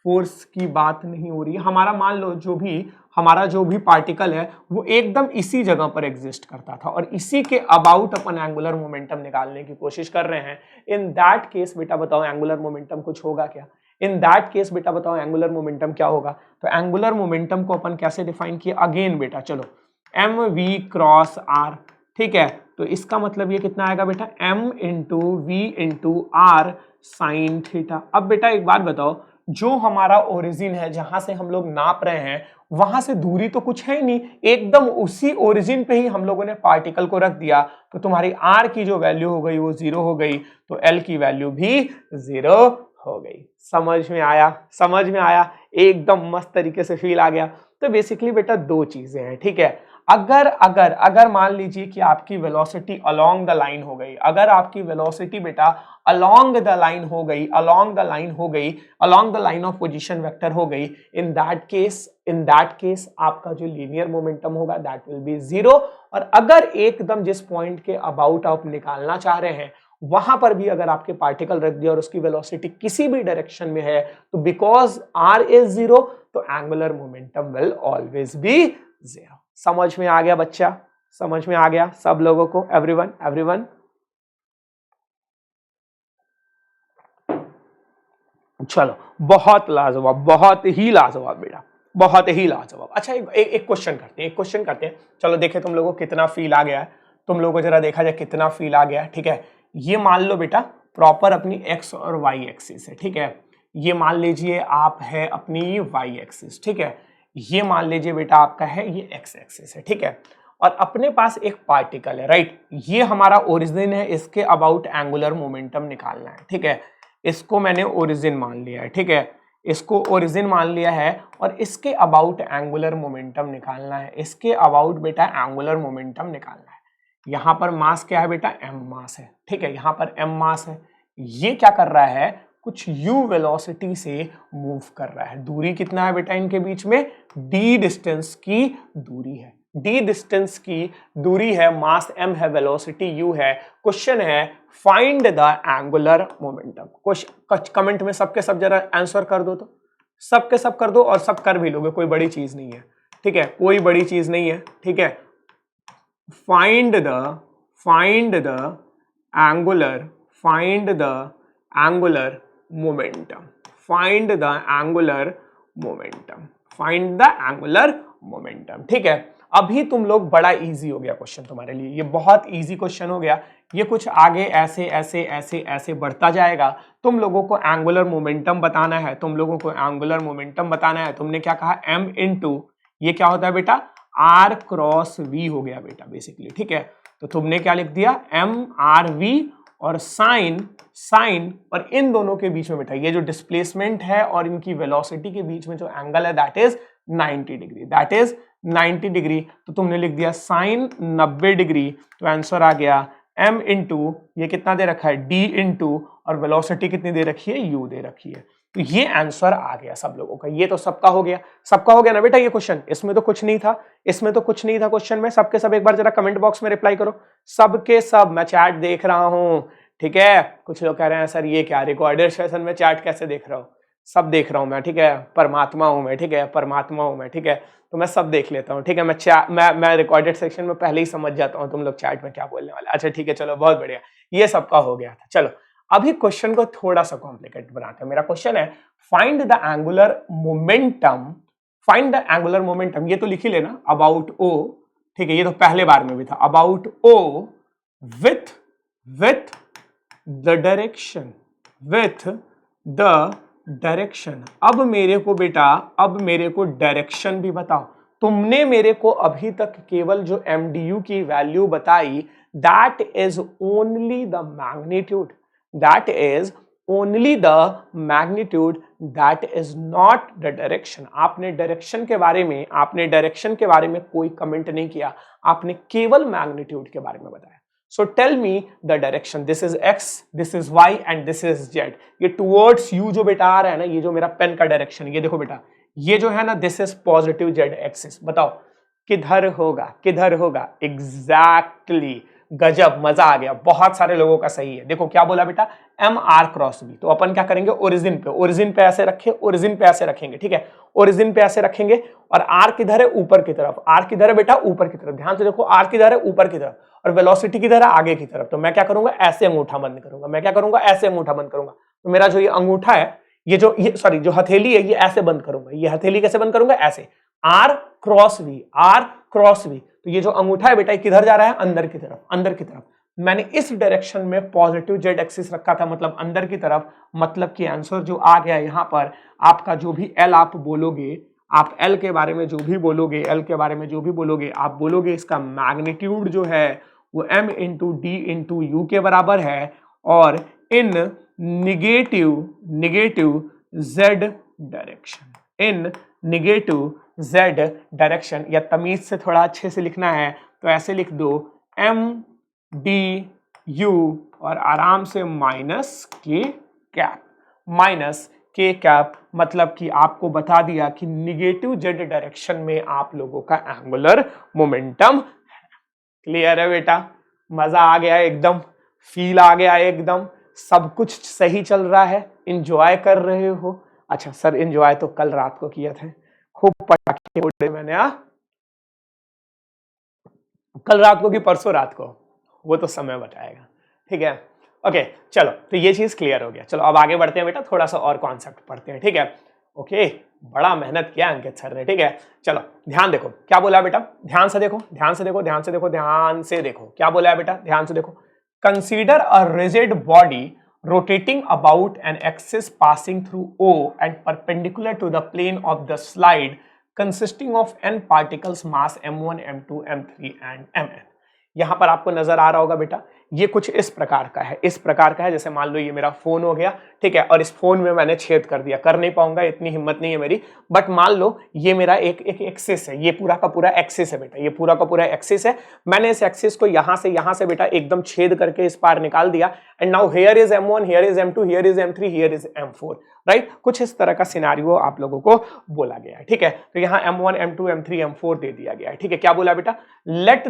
फोर्स की बात नहीं हो रही है, हमारा जो भी पार्टिकल है वो एकदम इसी जगह पर एग्जिस्ट करता था और इसी के अबाउट अपन एंगुलर मोमेंटम निकालने की कोशिश कर रहे हैं। इन दैट केस बेटा बताओ एंगुलर मोमेंटम कुछ होगा क्या? इन दैट केस बेटा बताओ एंगुलर मोमेंटम क्या होगा? तो एंगुलर मोमेंटम को अपन कैसे डिफाइन किया? अगेन बेटा चलो, एम वी क्रॉस आर, ठीक है। तो इसका मतलब ये कितना आएगा बेटा? m into V into R sine theta. अब बेटा एक बात बताओ, जो हमारा ओरिजिन है, जहां से हम लोग नाप रहे हैं, वहां से दूरी तो कुछ है ही नहीं, एकदम उसी ओरिजिन पे ही हम लोगों ने पार्टिकल को रख दिया, तो तुम्हारी r की जो वैल्यू हो गई वो 0 हो गई, तो l की वैल्यू भी 0 हो गई। समझ में आया? समझ में आया? एकदम मस्त तरीके से फील आ गया। तो बेसिकली बेटा दो चीजें हैं, ठीक है। अगर मान लीजिए कि आपकी वेलोसिटी अलोंग द लाइन हो गई, अगर आपकी वेलोसिटी बेटा अलोंग द लाइन हो गई, along the line of position vector हो गई, इन दैट केस आपका जो लीनियर मोमेंटम होगा दैट विल बी 0। और अगर एकदम जिस पॉइंट के अबाउट आप निकालना चाह रहे हैं वहां पर भी अगर आपके पार्टिकल रख दिया और उसकी वेलोसिटी किसी भी डायरेक्शन में है, तो बिकॉज r इज 0, तो angular momentum will always be 0। समझ में आ गया बच्चा? समझ में आ गया सब लोगों को? एवरीवन चलो, बहुत लाजवाब, बहुत ही लाजवाब बेटा। बहुत ही लाजवाब। अच्छा एक क्वेश्चन करते हैं, चलो देखे तुम लोगों को कितना फील आ गया है, तुम लोगों को जरा देखा जाए कितना फील आ गया है। ठीक है, ये मान लो बेटा प्रॉपर अपनी एक्स और वाई एक्सिस है। ठीक है, ये मान लीजिए आप है अपनी वाई एक्सिस। ठीक है, ये मान लीजिए बेटा आपका है ये एक्स एक्सिस है। ठीक है, और अपने पास एक पार्टिकल है, राइट, ये हमारा ओरिजिन है, इसके अबाउट एंगुलर मोमेंटम निकालना है। ठीक है, इसको मैंने ओरिजिन मान लिया है। ठीक है, इसको ओरिजिन मान लिया है और इसके अबाउट एंगुलर मोमेंटम निकालना है। इसके अबाउट बेटा एंगुलर मोमेंटम निकालना है। यहां पर मास क्या है बेटा, एम मास है। ठीक है, यहां पर एम मास है। ये क्या कर रहा है, कुछ u वेलोसिटी से मूव कर रहा है। दूरी कितना है बेटा इनके बीच में, d डिस्टेंस की दूरी है। d डिस्टेंस की दूरी है, मास m है, वेलोसिटी u है। क्वेश्चन है find the angular momentum. Comment में सबके सब जरा आंसर कर दो, तो सबके सब कर दो और सब कर भी लोगे, कोई बड़ी चीज नहीं है। ठीक है, कोई बड़ी चीज नहीं है। ठीक है, find the angular momentum, find the angular momentum. ठीक है, अभी तुम लोग बड़ा इजी हो गया क्वेश्चन तुम्हारे लिए, ये बहुत इजी क्वेश्चन हो गया। ये कुछ आगे ऐसे ऐसे ऐसे ऐसे बढ़ता जाएगा। तुम लोगों को एंगुलर मोमेंटम बताना है, तुमने क्या कहा, m इंटू ये क्या होता है बेटा, r क्रॉस v हो गया बेटा बेसिकली। ठीक है, तो तुमने क्या लिख दिया, m/r/v और साइन और इन दोनों के बीच में बेटा ये जो डिस्प्लेसमेंट है और इनकी वेलोसिटी के बीच में जो एंगल है दैट इज 90 डिग्री, तो तुमने लिख दिया साइन 90 डिग्री। तो आंसर आ गया m इंटू ये कितना दे रखा है, d इंटू और वेलोसिटी कितनी दे रखी है, u दे रखी है। तो ये आंसर आ गया सब लोगों का। ये तो सबका हो गया ना बेटा ये क्वेश्चन, इसमें तो कुछ नहीं था, क्वेश्चन में। सबके सब एक बार जरा कमेंट बॉक्स में रिप्लाई करो, सबके सब, मैं चैट देख रहा हूं। ठीक है, कुछ लोग कह रहे हैं सर ये क्या रिकॉर्डेड सेशन में चैट कैसे देख रहा हूं, सब देख रहा हूं मैं। ठीक है, परमात्मा हूं मैं। ठीक है, तो मैं सब देख लेता हूं। ठीक है, मैं रिकॉर्डेड सेक्शन में पहले ही समझ जाता हूं तुम लोग चैट में क्या बोलने वाले। अच्छा ठीक है, चलो बहुत बढ़िया, ये सबका हो गया था। चलो अभी क्वेश्चन को थोड़ा सा कॉम्प्लिकेट बनाते हैं। मेरा क्वेश्चन है फाइंड द एंगुलर मोमेंटम, ये तो लिख ही लेना, अबाउट ओ। ठीक है, ये तो पहले बार में भी था, about O with the direction. अब मेरे को डायरेक्शन भी बताओ। तुमने मेरे को अभी तक केवल जो MDU की वैल्यू बताई that is only the magnitude, that is not the direction. आपने डायरेक्शन के बारे में कोई कमेंट नहीं किया, आपने केवल मैग्नीट्यूड के बारे में बताया। So tell me the direction. This is x, this is y and this is z. ये towards you जो बेटा आ रहा है ना, ये जो मेरा पेन का डायरेक्शन, ये देखो बेटा, ये जो है ना, this is positive z axis। बताओ किधर होगा? Exactly, गजब, मजा आ गया, बहुत सारे लोगों का सही है। देखो क्या बोला बेटा, MR क्रॉस V। तो अपन क्या करेंगे, ओरिजिन पे ऐसे रखेंगे। ठीक है, ओरिजिन पे ऐसे रखेंगे और R किधर है, ऊपर की तरफ। R किधर है बेटा, ऊपर की तरफ। ध्यान से देखो, R किधर है, ऊपर की तरफ, और वेलोसिटी किधर है, आगे की तरफ। तो मैं क्या करूंगा, ऐसे अंगूठा बंद करूंगा। तो मेरा जो ये अंगूठा है, जो हथेली है, ये ऐसे बंद करूंगा। ये हथेली कैसे बंद करूंगा, ऐसे, R क्रॉस V। तो ये जो अंगूठा है बेटा, ये किधर जा रहा है, अंदर की तरफ। मैंने इस डायरेक्शन में पॉजिटिव जेड एक्सिस रखा था, मतलब अंदर की तरफ। मतलब कि आंसर जो आ गया यहाँ पर, आपका जो भी L आप बोलोगे, आप L के बारे में जो भी बोलोगे, आप बोलोगे इसका मैग्नीट्यूड जो है वो m into D into you के बराबर है, और इन निगेटिव z डायरेक्शन, या तमीज से थोड़ा अच्छे से लिखना है तो ऐसे लिख दो, m डी यू और आराम से माइनस के कैप। मतलब कि आपको बता दिया कि निगेटिव जेड डायरेक्शन में आप लोगों का एंगुलर मोमेंटम। क्लियर है बेटा, मजा आ गया एकदम, फील आ गया एकदम, सब कुछ सही चल रहा है, एंजॉय कर रहे हो। अच्छा सर, एंजॉय तो कल रात को किया था, खूब पटाखे उड़े मैंने। कल रात को कि परसों रात को, वो तो समय बताएगा। ठीक है, ओके चलो, तो ये चीज क्लियर हो गया। चलो अब आगे बढ़ते हैं बेटा, थोड़ा सा और कॉन्सेप्ट पढ़ते हैं। ठीक है, ओके, बड़ा मेहनत किया अंकित सर ने, ठीक है। चलो ध्यान देखो क्या बोला बेटा, ध्यान से देखो, ध्यान से देखो, ध्यान से देखो, ध्यान से देखो, क्या बोला है बेटा, ध्यान से देखो। Consider a rigid body rotating about an axis passing through O and perpendicular to the plane of the slide consisting of n particles mass m1, m2, m3 and mn। यहां पर आपको नजर आ रहा होगा बेटा, ये कुछ इस प्रकार का है, इस प्रकार का है। जैसे मान लो ये मेरा फोन हो गया, ठीक है, और इस फोन में मैंने छेद कर दिया, कर नहीं पाऊंगा, इतनी हिम्मत नहीं है मेरी, बट मान लो ये मेरा एक एक्सिस है, ये पूरा का पूरा एक्सिस है बेटा, ये पूरा का पूरा एक्सिस है। मैंने इस एक्सिस को यहां से बेटा एकदम छेद करके इस पार निकाल दिया, and now here is m1, here is m2, here is m3, here is m4, right. कुछ इस तरह का सिनेरियो आप लोगों को बोला गया है, ठीक है। तो यहाँ m1, m2, m3, m4 दे दिया गया है, ठीक है। क्या बोला बेटा, let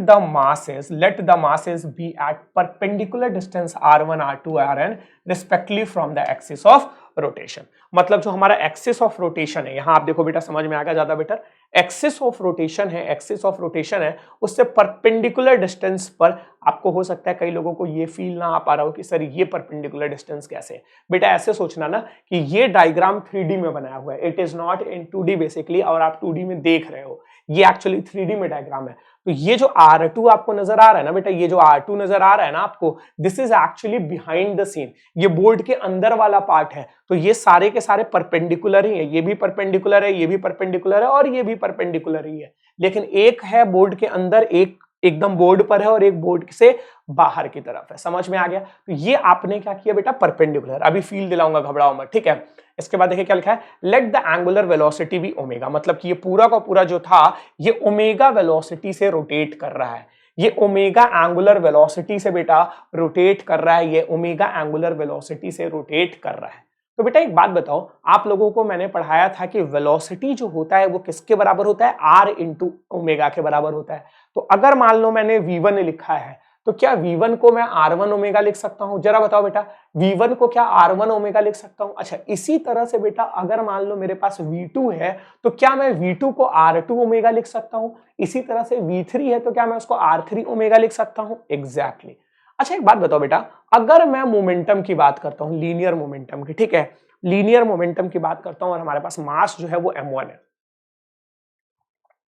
the masses be at perpendicular distance r1, r2, rn respectively from the axis of rotation। मतलब जो हमारा एक्सिस ऑफ रोटेशन है, यहां आप देखो बेटा, समझ में आएगा ज्यादा बेटर। एक्सिस ऑफ रोटेशन है, एक्सिस ऑफ रोटेशन है, उससे परपेंडिकुलर डिस्टेंस पर आपको हो सकता है कई लोगों को ये फील ना आ पा रहा हो कि सर ये परपेंडिकुलर डिस्टेंस कैसे है। बेटा ऐसे सोचना ना कि ये डायग्राम 3D में बनाया हुआ है, it is not in 2D basically, और आप 2D में देख रहे हो, ये एक्चुअली 3D में डायग्राम है। तो ये जो R2 आपको नजर आ रहा है ना बेटा, ये जो R2 नजर आ रहा है ना आपको, this is actually behind the scene, ये बोर्ड के अंदर वाला पार्ट है। तो ये सारे के सारे परपेंडिकुलर ही है, ये भी परपेंडिकुलर है, ये भी परपेंडिकुलर है, और ये भी परपेंडिकुलर ही है। लेकिन एक है बोर्ड के अंदर, एक एकदम बोर्ड पर है, और एक बोर्ड से बाहर की तरफ है। समझ में आ गया। तो ये आपने क्या किया बेटा, परपेंडिकुलर। अभी फील दिलाऊंगा, घबराओ मत, ठीक है। इसके बाद देखिए क्या लिखा है, let the angular velocity be omega, मतलब कि ये पूरा का पूरा जो था ये ओमेगा वेलोसिटी से रोटेट कर रहा है, ये ओमेगा एंगुलर वेलोसिटी से बेटा रोटेट कर रहा है, ये ओमेगा एंगुलर वेलोसिटी से रोटेट कर रहा है। तो बेटा एक बात बताओ, आप लोगों को मैंने पढ़ाया था कि वेलोसिटी जो होता है वो किसके बराबर होता है, r इंटू ओमेगा के बराबर होता है। तो अगर मान लो मैंने v1 लिखा है, तो क्या v1 को मैं r1 ओमेगा लिख सकता हूं? जरा बताओ बेटा, v1 को क्या r1 ओमेगा लिख सकता हूं? अच्छा, इसी तरह से बेटा अगर मान लो मेरे पास v2 है, तो क्या मैं v2 को r2 ओमेगा लिख सकता हूं? इसी तरह से v3 है, तो क्या मैं उसको r3 ओमेगा लिख सकता हूं? एग्जैक्टली। अच्छा एक बात बताओ बेटा, अगर मैं मोमेंटम की बात करता हूं, लीनियर मोमेंटम की, ठीक है, लीनियर मोमेंटम की बात करता हूं, और हमारे पास मास जो है वो m1 है,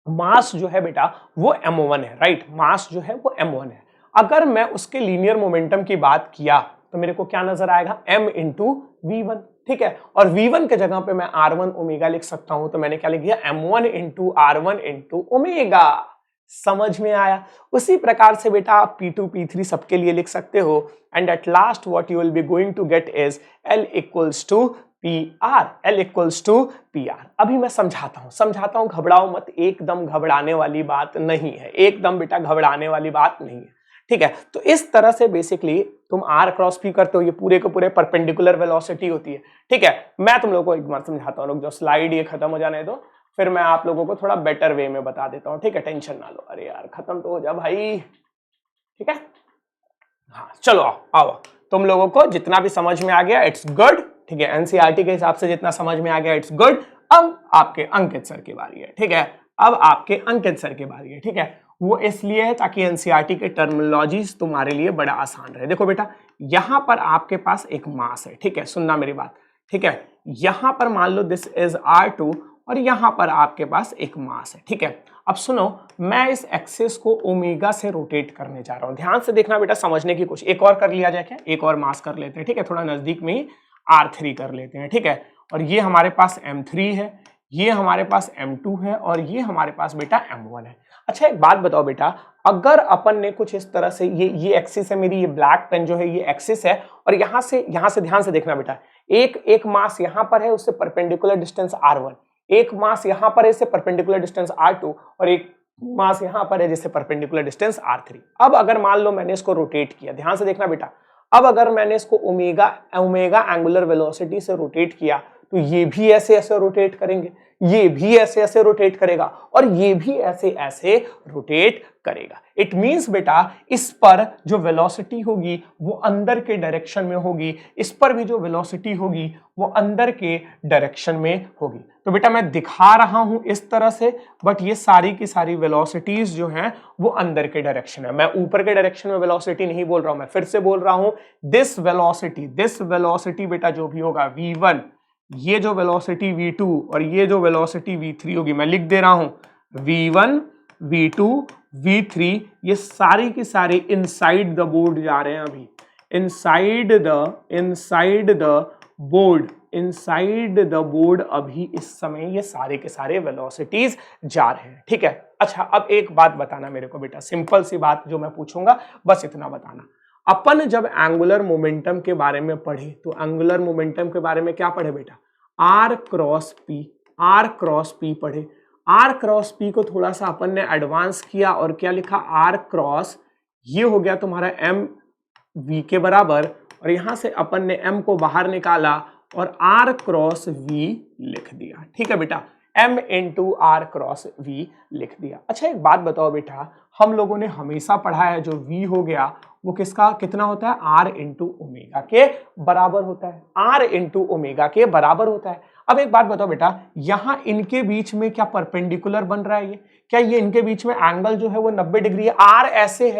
मास जो है बेटा वो m1 है, राइट, मास जो है वो m1 है। अगर मैं उसके लीनियर मोमेंटम की बात किया तो मेरे को क्या नजर आएगा, m इंटू v1, ठीक है। और v1 के जगह पे मैं r1 ओमेगा लिख सकता हूं, तो मैंने क्या लिख दिया, m1 into r1 into omega. समझ में आया। उसी प्रकार से बेटा आप P2 P3 सबके लिए लिख सकते हो, and at last what you will be going to get is L equals to PR, L equals to PR। अभी मैं समझाता हूं, घबराओ मत, एकदम घबराने वाली बात नहीं है, एकदम बेटा घबराने वाली बात नहीं है, ठीक है। तो इस तरह से बेसिकली तुम R क्रॉस P करते हो, ये पूरे के पूरे परपेंडिकुलर वेलोसिटी होती है, ठीक है। मैं तुम लोगों को एक बार समझाता हूं, जो स्लाइड ये खत्म हो जाने दो, फिर मैं आप लोगों को थोड़ा बेटर वे में बता देता हूं, ठीक है, टेंशन ना लो। अरे यार खत्म तो हो जा भाई, ठीक है। हाँ चलो आओ आओ, तुम लोगों को जितना भी समझ में आ गया इट्स गुड, ठीक है, एनसीईआरटी के हिसाब से जितना समझ में आ गया इट्स गुड। अब आपके अंकित सर की बारी है, ठीक है, अब आपके अंकित सर की बारी है, ठीक है। वो इसलिए है ताकि एनसीईआरटी के टर्मिनोलॉजीज तुम्हारे लिए बड़ा आसान रहे। देखो बेटा, यहां पर आपके पास एक मास है, ठीक है, सुनना मेरी बात, ठीक है। यहां पर मान लो दिस इज R2, और यहां पर आपके पास एक मास है, ठीक है। अब सुनो, मैं इस एक्सिस को ओमेगा से रोटेट करने जा रहा हूं, ध्यान से देखना बेटा, समझने की कोशिश। एक और कर लिया जाए क्या, एक और मास कर लेते हैं, ठीक है, थोड़ा नजदीक में ही R3 कर लेते हैं, ठीक है। और ये हमारे पास M3 है, ये हमारे पास M2 है, और ये हमारे पास बेटा M1 है। अच्छा एक बात बताओ बेटा, अगर अपन ने कुछ इस तरह से, ये एक्सिस है मेरी, ये ब्लैक पेन जो है ये एक्सिस है, और यहां से ध्यान से देखना बेटा, एक मास यहां पर है, उससे परपेंडिकुलर डिस्टेंस R1, एक मास यहां पर है, इससे परपेंडिकुलर डिस्टेंस R2, और एक मास यहां पर है जिससे परपेंडिकुलर डिस्टेंस R3। अब अगर मान लो मैंने इसको रोटेट किया, ध्यान से देखना बेटा, अब अगर मैंने इसको ओमेगा एंगुलर वेलोसिटी से रोटेट किया, तो ये भी ऐसे ऐसे रोटेट करेंगे, ये भी ऐसे ऐसे रोटेट करेगा, और ये भी ऐसे ऐसे रोटेट करेगा। इट मींस बेटा इस पर जो वेलोसिटी होगी वो अंदर के डायरेक्शन में होगी, इस पर भी जो वेलोसिटी होगी वो अंदर के डायरेक्शन में होगी। तो बेटा मैं दिखा रहा हूं इस तरह से, बट ये सारी की सारी वेलोसिटीज जो हैं वो अंदर के डायरेक्शन है। मैं ऊपर के डायरेक्शन में वेलोसिटी नहीं बोल रहा हूं, मैं फिर से बोल रहा हूं, दिस वेलोसिटी बेटा जो भी होगा V1, ये जो वेलोसिटी v2 और ये जो वेलोसिटी v3 होगी, मैं लिख दे रहा हूं v1 v2 v3, ये सारी की सारी इनसाइड द बोर्ड जा रहे हैं अभी, इनसाइड द बोर्ड अभी इस समय ये सारे के सारे वेलोसिटीज जा रहे हैं। ठीक है, अच्छा अब एक बात बताना मेरे को बेटा, सिंपल सी बात जो मैं पूछूंगा बस इतना बताना। अपन जब एंगुलर मोमेंटम के बारे में पढ़े तो एंगुलर मोमेंटम के बारे में क्या पढ़े बेटा, आर क्रॉस पी पढ़े। आर क्रॉस पी को थोड़ा सा अपन ने एडवांस किया और क्या लिखा, आर क्रॉस, ये हो गया तुम्हारा एम वी के बराबर, और यहां से अपन ने एम को बाहर निकाला और आर क्रॉस वी लिख दिया। ठीक है बेटा, m into R cross v लिख दिया। अच्छा एक बात बताओ बेटा, हम लोगों ने हमेशा पढ़ा है जो v हो गया वो किसका कितना होता है, r इंटू ओमेगा के बराबर होता है, r इंटू ओमेगा के बराबर होता है। अब एक बात बताओ बेटा, यहां इनके बीच में क्या परपेंडिकुलर बन रहा है, ये क्या ये इनके बीच में एंगल जो है वो 90 डिग्री है, r ऐसे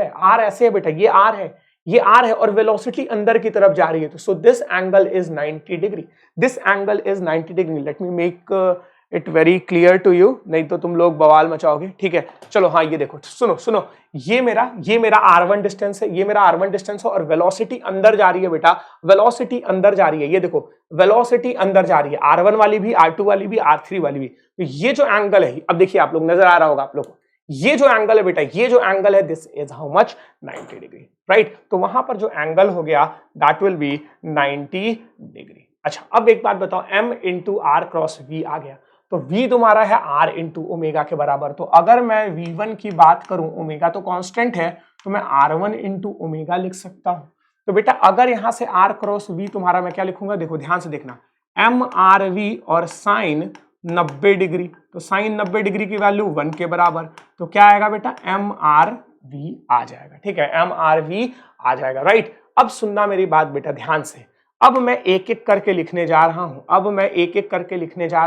है बेटा, ये r है, ये r है और वेलोसिटी अंदर की तरफ जा रही है, तो so this angle is 90 degree, this angle is 90 degree. Let me make it very clear to you, नहीं तो तुम लोग बवाल मचाओगे। ठीक है, चलो हाँ ये देखो, सुनो, ये मेरा r1 डिस्टेंस है, ये मेरा r1 डिस्टेंस है और वेलोसिटी अंदर जा रही है बेटा, वेलोसिटी अंदर जा रही है, ये देखो वेलोसिटी अंदर जा रही है, r1 वाली भी, r2 वाली भी, r3 वाली भी। तो ये जो एंगल है, अब देखिए आप लोग, नजर आ रहा होगा आप लोग को, ये जो एंगल है बेटा, ये जो एंगल है, this is how much, 90 degree, right. तो वहां पर जो एंगल हो गया दैट विल बी 90 डिग्री। अच्छा अब एक बात बताओ, m into R cross v आ गया, तो v तुम्हारा है r इंटू ओमेगा के बराबर। तो अगर मैं v1 की बात करूं, ओमेगा तो कांस्टेंट है, तो मैं r1 इंटू ओमेगा लिख सकता हूं। तो बेटा अगर यहां से r क्रॉस v तुम्हारा मैं क्या लिखूंगा, देखो ध्यान से देखना, m r v और साइन 90 डिग्री, तो साइन 90 डिग्री की वैल्यू 1 के बराबर, तो क्या आएगा बेटा, m r v आ जाएगा। ठीक है, m r v आ जाएगा, राइट। अब सुनना मेरी बात बेटा ध्यान से, अब मैं एक एक करके लिखने जा रहा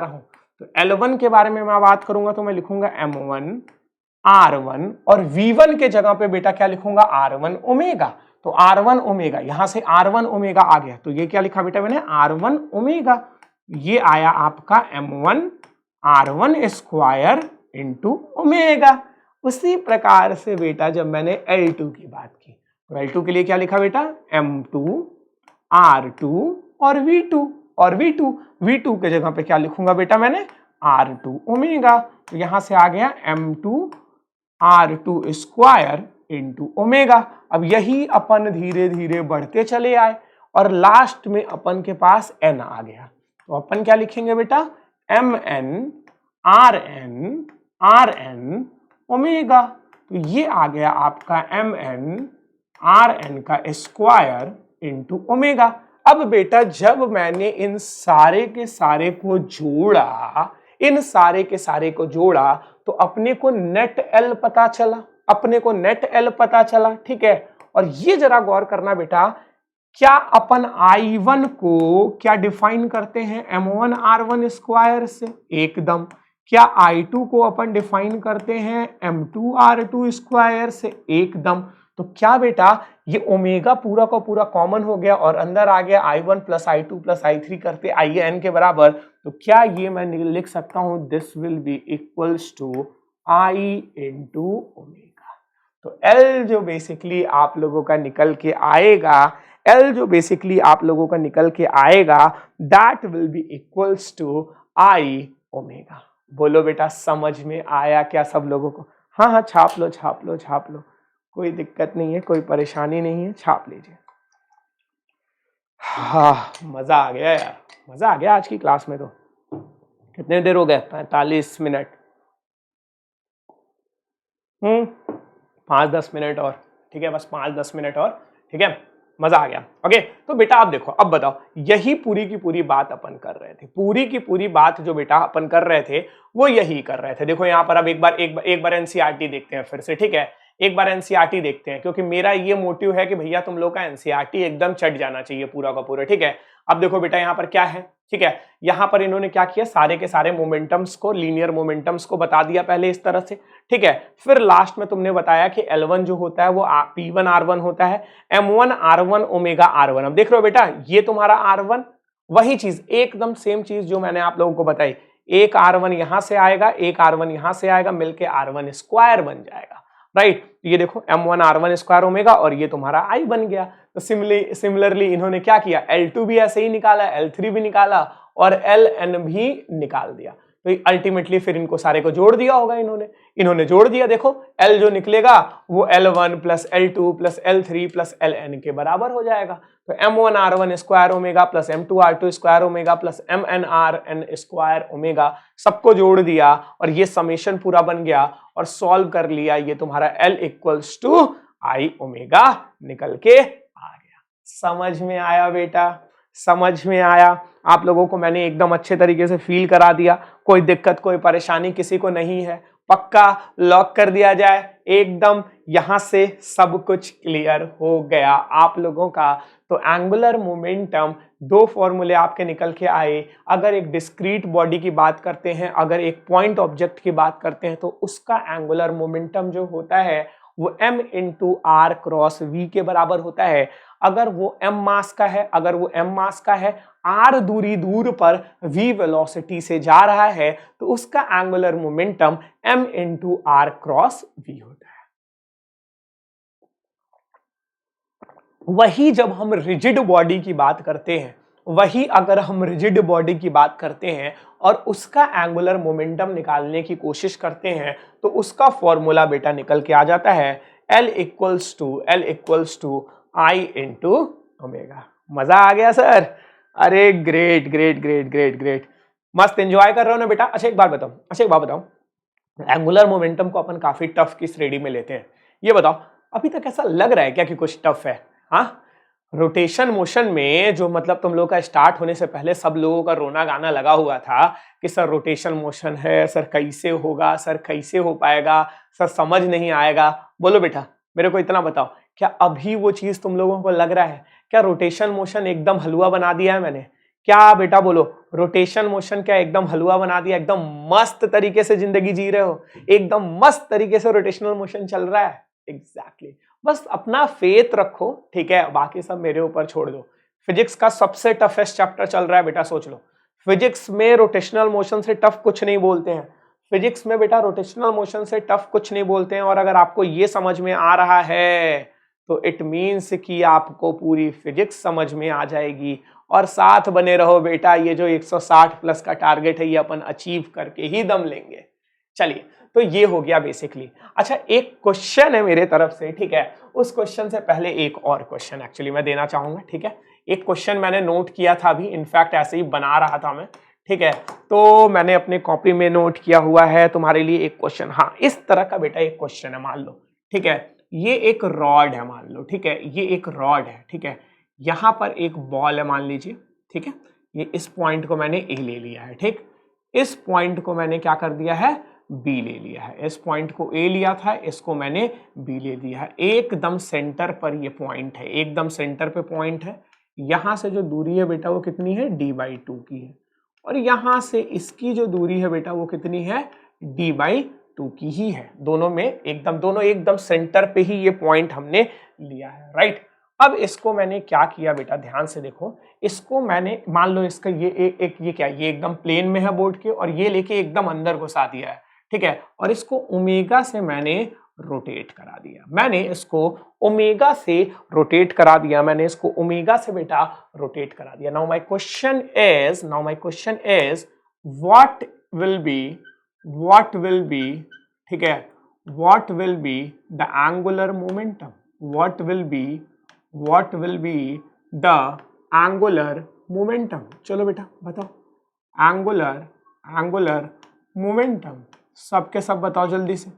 हूं, तो L1 के बारे में मैं बात करूंगा तो मैं लिखूंगा M1 R1 और V1 के जगह पे बेटा क्या लिखूंगा, R1 ओमेगा। तो R1 ओमेगा, यहां से R1 ओमेगा आ गया, तो ये क्या लिखा बेटा मैंने, R1 ओमेगा, ये आया आपका M1 R1 square into omega. उसी प्रकार से बेटा जब मैंने L2 की बात की, तो L2 के लिए क्या लिखा बेटा, M2 R2 और V2 के जगह पे क्या लिखूंगा बेटा मैंने, R2 ओमेगा। तो यहां से आ गया M2 R2 square into omega. अब यही अपन धीरे धीरे बढ़ते चले आए और लास्ट में अपन के पास n आ गया, तो अपन क्या लिखेंगे बेटा, MN RN ओमेगा। तो ये आ गया आपका MN RN का स्क्वायर इंटू ओमेगा। अब बेटा जब मैंने इन सारे के सारे को जोड़ा, तो अपने को नेट एल पता चला, ठीक है। और ये जरा गौर करना बेटा, क्या अपन I1 को क्या डिफाइन करते हैं, M1 R1 स्क्वायर से, एकदम। क्या I2 को अपन डिफाइन करते हैं M2 R2 स्क्वायर से, एकदम। तो क्या बेटा ये ओमेगा पूरा का पूरा कॉमन हो गया और अंदर आ गया I1 plus I2 plus I3 करते आइए n के बराबर। तो क्या ये मैं लिख सकता हूं, this will be equals to I into omega. तो L जो बेसिकली आप लोगों का निकल के आएगा, that will be equals to I omega. बोलो बेटा समझ में आया क्या सब लोगों को? हाँ, छाप लो, कोई दिक्कत नहीं है, कोई परेशानी नहीं है, छाप लीजिए। हाँ मजा आ गया यार, मजा आ गया आज की क्लास में। तो कितने देर हो गए, 45 मिनट, 5-10 मिनट और, ठीक है, बस 5-10 मिनट और, ठीक है, मजा आ गया। ओके, तो बेटा आप देखो, अब बताओ, यही पूरी की पूरी बात अपन कर रहे थे, पूरी की पूरी बात जो बेटा अपन कर रहे थे वो यही कर रहे थे। देखो यहाँ पर अब एक बार एनसीईआरटी देखते हैं फिर से, ठीक है, एक बार एनसीईआरटी देखते हैं, क्योंकि मेरा ये मोटिव है कि भैया तुम लोग का एनसीईआरटी एकदम चट जाना चाहिए पूरा का पूरा, ठीक है। अब देखो बेटा यहाँ पर क्या है, ठीक है, यहाँ पर इन्होंने क्या किया, सारे के सारे मोमेंटम्स को, लीनियर मोमेंटम्स को बता दिया पहले इस तरह से, ठीक है। फिर लास्ट में तुमने बताया कि L1 जो होता है वो P1 R1 होता है, M1 R1 ओमेगा R1। अब देख रहे हो बेटा, ये तुम्हारा R1 वही चीज, एकदम सेम चीज जो मैंने आप लोगों को बताई, एक R1 यहां से आएगा, एक R1 यहां से आएगा, मिलके R1 स्क्वायर बन जाएगा, राइट। ये देखो M1 R1 स्क्वायर ओमेगा और ये तुम्हारा I बन गया। तो सिमिलरली इन्होंने क्या किया, L2 भी ऐसे ही निकाला, L3 भी निकाला और Ln भी निकाल दिया। तो अल्टीमेटली फिर इनको सारे को जोड़ दिया होगा इन्होंने जोड़ दिया। देखो L जो निकलेगा वो L1 plus L2 plus L3 plus Ln के बराबर हो जाएगा। तो M1 R1 square omega plus M2 R2 square omega plus MN RN square omega, सबको जोड़ दिया और ये समेशन पूरा बन गया और सॉल्व कर लिया। ये तुम्हारा L equals to I omega निकल के आ गया। समझ में आया बेटा, समझ में आया? आप लोगों को मैंने एकदम अच्छे तरीके से फील करा दिया, कोई दिक्कत कोई परेशानी किसी को नहीं है, पक्का लॉक कर दिया जाए एकदम। यहां से सब कुछ क्लियर हो गया आप लोगों का। तो एंगुलर मोमेंटम, दो फॉर्मूले आपके निकल के आए। अगर एक डिस्क्रीट बॉडी की बात करते हैं, अगर एक पॉइंट ऑब्जेक्ट की बात करते हैं, तो उसका एंगुलर मोमेंटम जो होता है वो m into R cross V के बराबर होता है। अगर वो m मास का है, अगर वो m मास का है, r दूरी दूर पर v वेलोसिटी से जा रहा है, तो उसका angular momentum m into R cross v होता है। वही जब हम रिजिड बॉडी की बात करते हैं, वही अगर हम रिजिड बॉडी की बात करते हैं और उसका एंगुलर मोमेंटम निकालने की कोशिश करते हैं, तो उसका फॉर्मूला बेटा निकल के आ जाता है L equals to I into omega. मजा आ गया सर? अरे great great great great great, मस्त एंजॉय कर रहे हो ना बेटा। अच्छा एक बात बताओ, एंगुलर मोमेंटम को अपन काफी टफ की श्रेणी में लेते हैं। ये बताओ अभी तक ऐसा लग रहा है क्या कि कुछ टफ है? हाँ, रोटेशन मोशन में जो मतलब तुम लोग का स्टार्ट होने से पहले सब लोगों का रोना गाना लगा हुआ था कि सर रोटेशन मोशन है, सर कैसे होगा, सर कैसे हो पाएगा, सर समझ नहीं आएगा। बोलो बेटा मेरे को इतना बताओ, क्या अभी वो चीज तुम लोगों को लग रहा है? क्या रोटेशन मोशन एकदम हलवा बना दिया है मैंने? क्या बेटा बोलो, रोटेशन मोशन क्या एकदम हलवा बना दिया? एकदम मस्त तरीके से जिंदगी जी रहे हो, एकदम मस्त तरीके से रोटेशनल मोशन चल रहा है। एग्जैक्टली बस अपना फेथ रखो, ठीक है, बाकी सब मेरे ऊपर छोड़ दो। फिजिक्स का सबसे टफेस्ट चैप्टर चल रहा है बेटा, सोच लो। फिजिक्स में रोटेशनल मोशन से टफ कुछ नहीं बोलते हैं, फिजिक्स में बेटा रोटेशनल मोशन से टफ कुछ नहीं बोलते हैं। और अगर आपको ये समझ में आ रहा है तो इट मीन्स कि आपको पूरी फिजिक्स समझ में आ जाएगी। और साथ बने रहो बेटा, ये जो 160 प्लस का टारगेट है ये अपन अचीव करके ही दम लेंगे। चलिए, तो ये हो गया बेसिकली। अच्छा एक क्वेश्चन है मेरे तरफ से, ठीक है, उस क्वेश्चन से पहले एक और क्वेश्चन एक्चुअली मैं देना चाहूंगा, ठीक है। एक क्वेश्चन मैंने नोट किया था अभी, इनफैक्ट ऐसे ही बना रहा था मैं, ठीक है, तो मैंने अपने कॉपी में नोट किया हुआ है तुम्हारे लिए एक क्वेश्चन। हाँ, इस तरह का बेटा एक क्वेश्चन है, मान लो, ठीक है, ये एक रॉड है, मान लो, ठीक है, ये एक रॉड है, ठीक है, यहां पर एक बॉल है मान लीजिए, ठीक है, ये इस पॉइंट को मैंने ए ले लिया है, ठीक, इस पॉइंट को मैंने क्या कर दिया है, बी ले लिया है। इस पॉइंट को ए लिया था, इसको मैंने बी ले दिया है। एकदम सेंटर पर ये पॉइंट है, एकदम सेंटर पे पॉइंट है। यहां से जो दूरी है बेटा वो कितनी है, d/2 की है, और यहां से इसकी जो दूरी है बेटा वो कितनी है, d/2 की ही है। दोनों एकदम सेंटर पे ही ये पॉइंट हमने लिया है, राइट। अब इसको मैंने क्या किया बेटा, ध्यान से देखो, इसको मैंने मान लो इसका ये क्या, ये एकदम प्लेन में है बोर्ड के, और ये लेके एकदम अंदर घुसा दिया है, ठीक है, और इसको ओमेगा से मैंने रोटेट करा दिया, मैंने इसको ओमेगा से रोटेट करा दिया, मैंने इसको ओमेगा से बेटा रोटेट करा दिया। Now my question is what will be ठीक है, what will be the angular momentum, what will be the angular momentum. चलो बेटा बताओ, एंगुलर मोमेंटम सबके सब बताओ जल्दी से,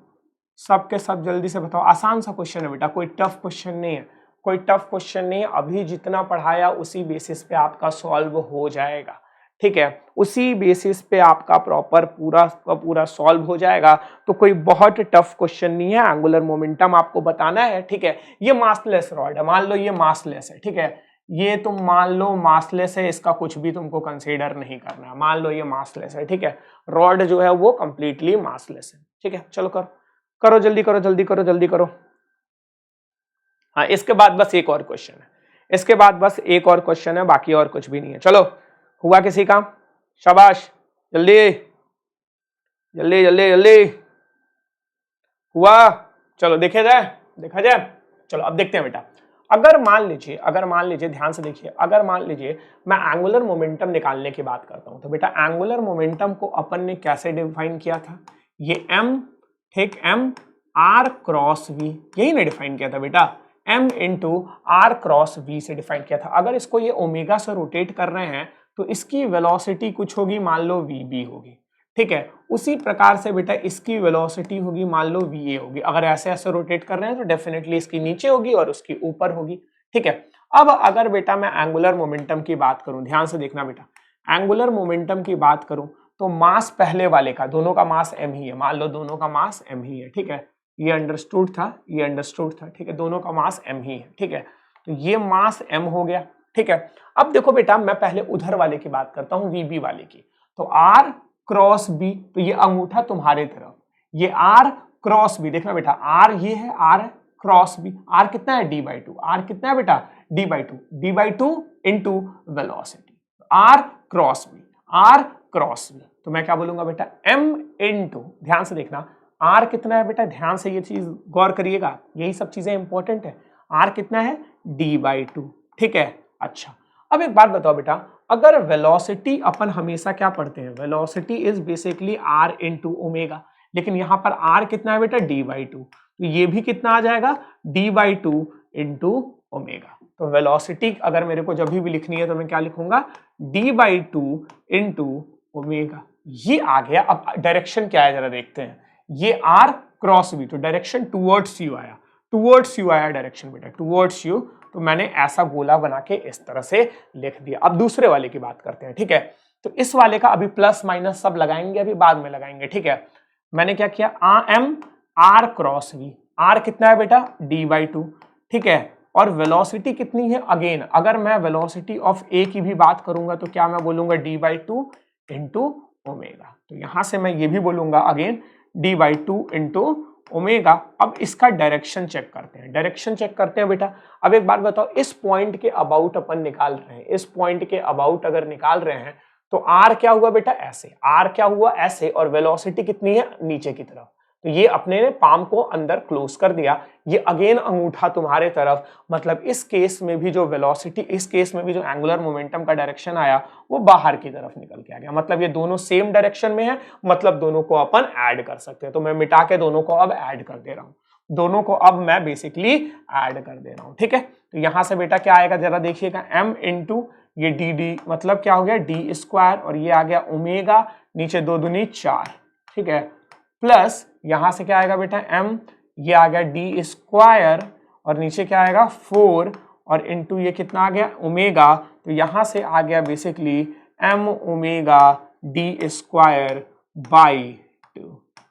सबके सब जल्दी से बताओ। आसान सा क्वेश्चन है बेटा, कोई टफ क्वेश्चन नहीं है, कोई टफ क्वेश्चन नहीं है। अभी जितना पढ़ाया उसी बेसिस पे आपका सॉल्व हो जाएगा, ठीक है, उसी बेसिस पे आपका प्रॉपर पूरा सॉल्व हो जाएगा। तो कोई बहुत टफ क्वेश्चन नहीं है, एंगुलर मोमेंटम आपको बताना है, ठीक है। ये मासलेस रॉड है, मान लो ये मासलेस है, ठीक है, ये तुम मान लो मासलेस है, इसका कुछ भी तुमको कंसीडर नहीं करना, मान लो ये मासलेस है, ठीक है, रॉड जो है वो कंप्लीटली मासलेस है, ठीक है। चलो करो जल्दी करो। हाँ, इसके बाद बस एक और क्वेश्चन है, बाकी और कुछ भी नहीं है। चलो हुआ किसी का? शाबाश, जल्दी जल्दी जल्दी जल्दी, हुआ? चलो देखा जाए। चलो अब देखते हैं बेटा। अगर मान लीजिए ध्यान से देखिए, अगर मान लीजिए मैं एंगुलर मोमेंटम निकालने की बात करता हूं, तो बेटा एंगुलर मोमेंटम को अपन ने कैसे डिफाइन किया था? ये m, ठीक, m r क्रॉस v, यही ने डिफाइन किया था बेटा, m into r cross v से डिफाइन किया था। अगर इसको ये ओमेगा से रोटेट कर रहे हैं तो इसकी वेलोसिटी कुछ होगी, मान लो vb होगी, ठीक है। उसी प्रकार से बेटा इसकी वेलोसिटी होगी, मान लो va होगी। अगर ऐसे ऐसे रोटेट कर रहे हैं तो डेफिनेटली इसकी नीचे होगी और उसकी ऊपर होगी, ठीक है। अब अगर बेटा मैं एंगुलर मोमेंटम की बात करूं, ध्यान से देखना बेटा, एंगुलर मोमेंटम की बात करूं तो मास पहले वाले का, दोनों का मास m ही है, मान लो दोनों का मास m ही है, ठीक है। ये अंडरस्टूड था, ठीक है, दोनों का मास m ही है, ठीक है। तो ये मास m हो गया, ठीक है। अब देखो बेटा मैं पहले उधर वाले की बात करता हूं, vb वाले की। तो r क्रॉस बी, तो ये अंगूठा तुम्हारे तरफ, ये आर क्रॉस बी, देखना बेटा आर ये है, आर क्रॉस बी, आर कितना है d/2, आर कितना है बेटा d/2 into velocity, R cross B, तो मैं क्या बोलूंगा बेटा m इंटू, ध्यान से देखना आर कितना है बेटा, ध्यान से ये चीज गौर करिएगा, यही सब चीजें इंपॉर्टेंट है। आर कितना है d/2, ठीक है। अच्छा अब एक बात बताओ बेटा, अगर वेलोसिटी अपन हमेशा क्या पढ़ते हैं, velocity is basically r into omega, लेकिन यहां पर r कितना है बेटा d/2, तो ये भी कितना आ जाएगा d/2 इंटू ओमेगा। तो वेलोसिटी अगर मेरे को जब भी लिखनी है तो मैं क्या लिखूंगा d/2 इंटू ओमेगा, ये आ गया। अब डायरेक्शन क्या है जरा देखते हैं, ये r क्रॉस v, तो डायरेक्शन टुवर्ड्स यू आया, डायरेक्शन बेटा टुवर्ड्स यू, तो मैंने ऐसा गोला बना के इस तरह से लिख दिया। अब दूसरे वाले की बात करते हैं, ठीक है। तो इस वाले का अभी प्लस माइनस सब लगाएंगे, अभी बाद में लगाएंगे, ठीक है। मैंने क्या किया, m r cross v, r कितना है बेटा d/2, ठीक है। और वेलोसिटी कितनी है, अगेन अगर मैं वेलोसिटी ऑफ a की भी बात करूंगा तो क्या मैं बोलूंगा d/2 इंटू ओमेगा, तो यहां से मैं ये भी बोलूंगा अगेन d/2 इंटू ओमेगा। अब इसका डायरेक्शन चेक करते हैं, बेटा। अब एक बात बताओ, इस पॉइंट के अबाउट अपन निकाल रहे हैं, इस पॉइंट के अबाउट अगर निकाल रहे हैं तो r क्या हुआ बेटा ऐसे, r क्या हुआ ऐसे, और वेलोसिटी कितनी है नीचे की तरफ, तो ये अपने ने पाम को अंदर क्लोज कर दिया, ये अगेन अंगूठा तुम्हारे तरफ, मतलब इस केस में भी जो वेलोसिटी, इस केस में भी जो एंगुलर मोमेंटम का डायरेक्शन आया वो बाहर की तरफ निकल के आ गया, मतलब ये दोनों सेम डायरेक्शन में है, मतलब दोनों को अपन ऐड कर सकते हैं। तो मैं मिटा के दोनों को अब ऐड कर दे रहा हूं, दोनों को अब मैं बेसिकली ऐड कर दे रहा हूं, ठीक है। तो यहां से बेटा क्या आएगा जरा देखिएगा, m इंटू ये dd, मतलब क्या हो गया d², और ये आ गया ओमेगा, नीचे 2 दूनी 4, ठीक है, प्लस यहां से क्या आएगा बेटा m, ये आ गया d², और नीचे क्या आएगा 4, और इंटू ये कितना आ गया ओमेगा, तो यहां से आ गया बेसिकली m ओमेगा d²/2।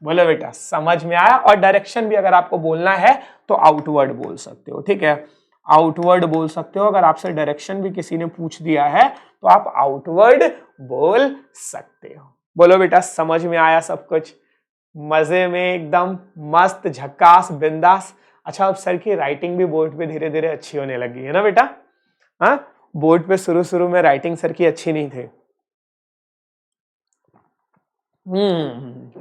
बोलो बेटा समझ में आया। और डायरेक्शन भी अगर आपको बोलना है तो आउटवर्ड बोल सकते हो, ठीक है, आउटवर्ड बोल सकते हो। अगर आपसे डायरेक्शन भी किसी ने पूछ दिया है तो आप आउटवर्ड बोल सकते हो। बोलो बेटा समझ में आया सब कुछ, मजे में एकदम मस्त झक्कास बिंदास। अच्छा अब सर की राइटिंग भी बोर्ड पे धीरे धीरे अच्छी होने लगी है ना बेटा, हाँ बोर्ड पे शुरू में राइटिंग सर की अच्छी नहीं थी।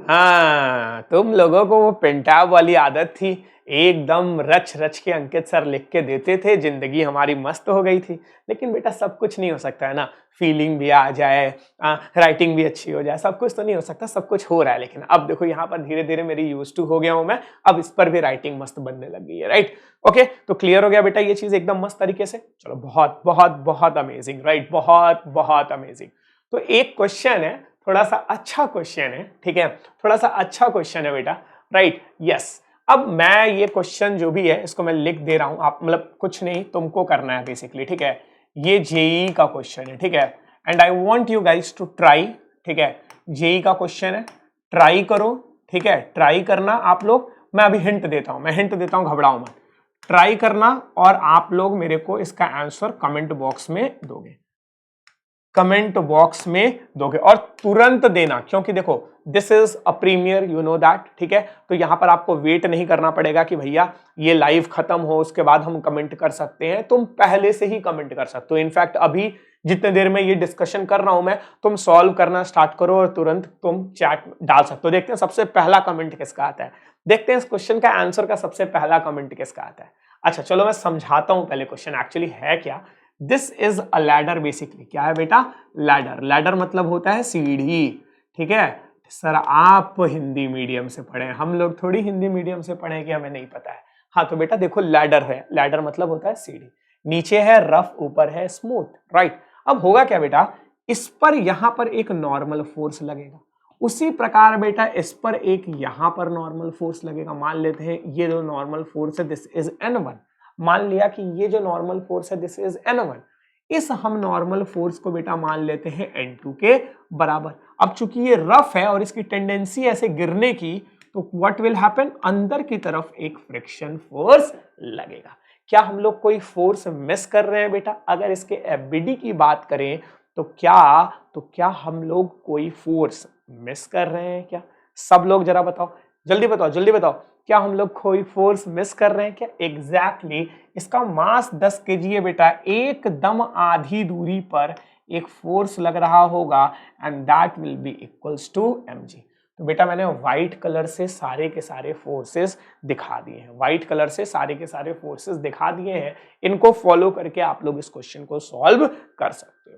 हाँ तुम लोगों को वो पेंटाब वाली आदत थी, एकदम रच रच के अंकित सर लिख के देते थे, जिंदगी हमारी मस्त हो गई थी। लेकिन बेटा सब कुछ नहीं हो सकता है ना, फीलिंग भी आ जाए, राइटिंग भी अच्छी हो जाए, सब कुछ तो नहीं हो सकता, सब कुछ हो रहा है। लेकिन अब देखो यहाँ पर धीरे धीरे मेरी यूज टू हो गया हूं मैं, अब इस पर भी राइटिंग मस्त बनने लग गई है, राइट। ओके तो क्लियर हो गया बेटा ये चीज एकदम मस्त तरीके से। चलो बहुत बहुत बहुत अमेजिंग, राइट, बहुत बहुत अमेजिंग। तो एक क्वेश्चन है, थोड़ा सा अच्छा क्वेश्चन है, ठीक है, थोड़ा सा अच्छा क्वेश्चन है बेटा, राइट, यस। अब मैं ये क्वेश्चन जो भी है इसको मैं लिख दे रहा हूं, आप मतलब कुछ नहीं तुमको करना है बेसिकली, ठीक है। ये जेई का क्वेश्चन है, ठीक है, and I want you guys to try, ठीक है, जेई का क्वेश्चन है, ट्राई करो, ठीक है, ट्राई करना आप लोग। मैं अभी हिंट देता हूं, घबराओ मत, ट्राई करना और आप लोग मेरे को इसका आंसर कमेंट बॉक्स में दोगे। कमेंट बॉक्स में दोगे और तुरंत देना, क्योंकि देखो this is a premier, you know that, ठीक है। तो यहां पर आपको वेट नहीं करना पड़ेगा कि भैया ये लाइव खत्म हो उसके बाद हम कमेंट कर सकते हैं, तुम पहले से ही कमेंट कर सकते हो। इनफैक्ट अभी जितने देर में ये डिस्कशन कर रहा हूं मैं, तुम सॉल्व करना स्टार्ट करो और तुरंत तुम चैट डाल सकते हो। देखते हैं सबसे पहला कमेंट किसका आता है, देखते हैं इस क्वेश्चन का आंसर का सबसे पहला कमेंट किसका आता है। अच्छा चलो मैं समझाता हूं पहले क्वेश्चन एक्चुअली है क्या। This is a ladder, basically क्या है बेटा, लैडर। लैडर मतलब होता है सीढ़ी, ठीक है। सर आप हिंदी मीडियम से पढ़े, हम लोग थोड़ी हिंदी मीडियम से पढ़े कि हमें नहीं पता है। हाँ तो बेटा देखो लैडर है, लैडर मतलब होता है सीढ़ी, नीचे है रफ, ऊपर है स्मूथ, राइट। अब होगा क्या बेटा, इस पर यहां पर एक नॉर्मल फोर्स लगेगा, उसी प्रकार बेटा इस पर एक यहां पर नॉर्मल फोर्स लगेगा। मान लेते हैं ये जो नॉर्मल फोर्स है दिस इज N1, मान लिया कि ये जो नॉर्मल फोर्स है दिस इज N1, इस हम नॉर्मल फोर्स को बेटा मान लेते हैं N2 के बराबर। अब चूंकि ये रफ है और इसकी टेंडेंसी ऐसे गिरने की, तो व्हाट विल हैपन, अंदर की तरफ एक फ्रिक्शन फोर्स लगेगा। क्या हम लोग कोई फोर्स मिस कर रहे हैं बेटा, अगर इसके एफबीडी की बात करें तो क्या हम लोग कोई फोर्स मिस कर रहे हैं क्या? सब लोग जरा बताओ, जल्दी बताओ जल्दी बताओ, क्या हम लोग कोई फोर्स मिस कर रहे हैं क्या? एग्जैक्टली इसका मास 10 केजी है बेटा, एकदम आधी दूरी पर एक फोर्स लग रहा होगा and that will be equals to mg। तो बेटा मैंने व्हाइट कलर से सारे के सारे फोर्सेस दिखा दिए हैं, व्हाइट कलर से सारे के सारे फोर्सेस दिखा दिए हैं, इनको फॉलो करके आप लोग इस क्वेश्चन को सॉल्व कर सकते हो।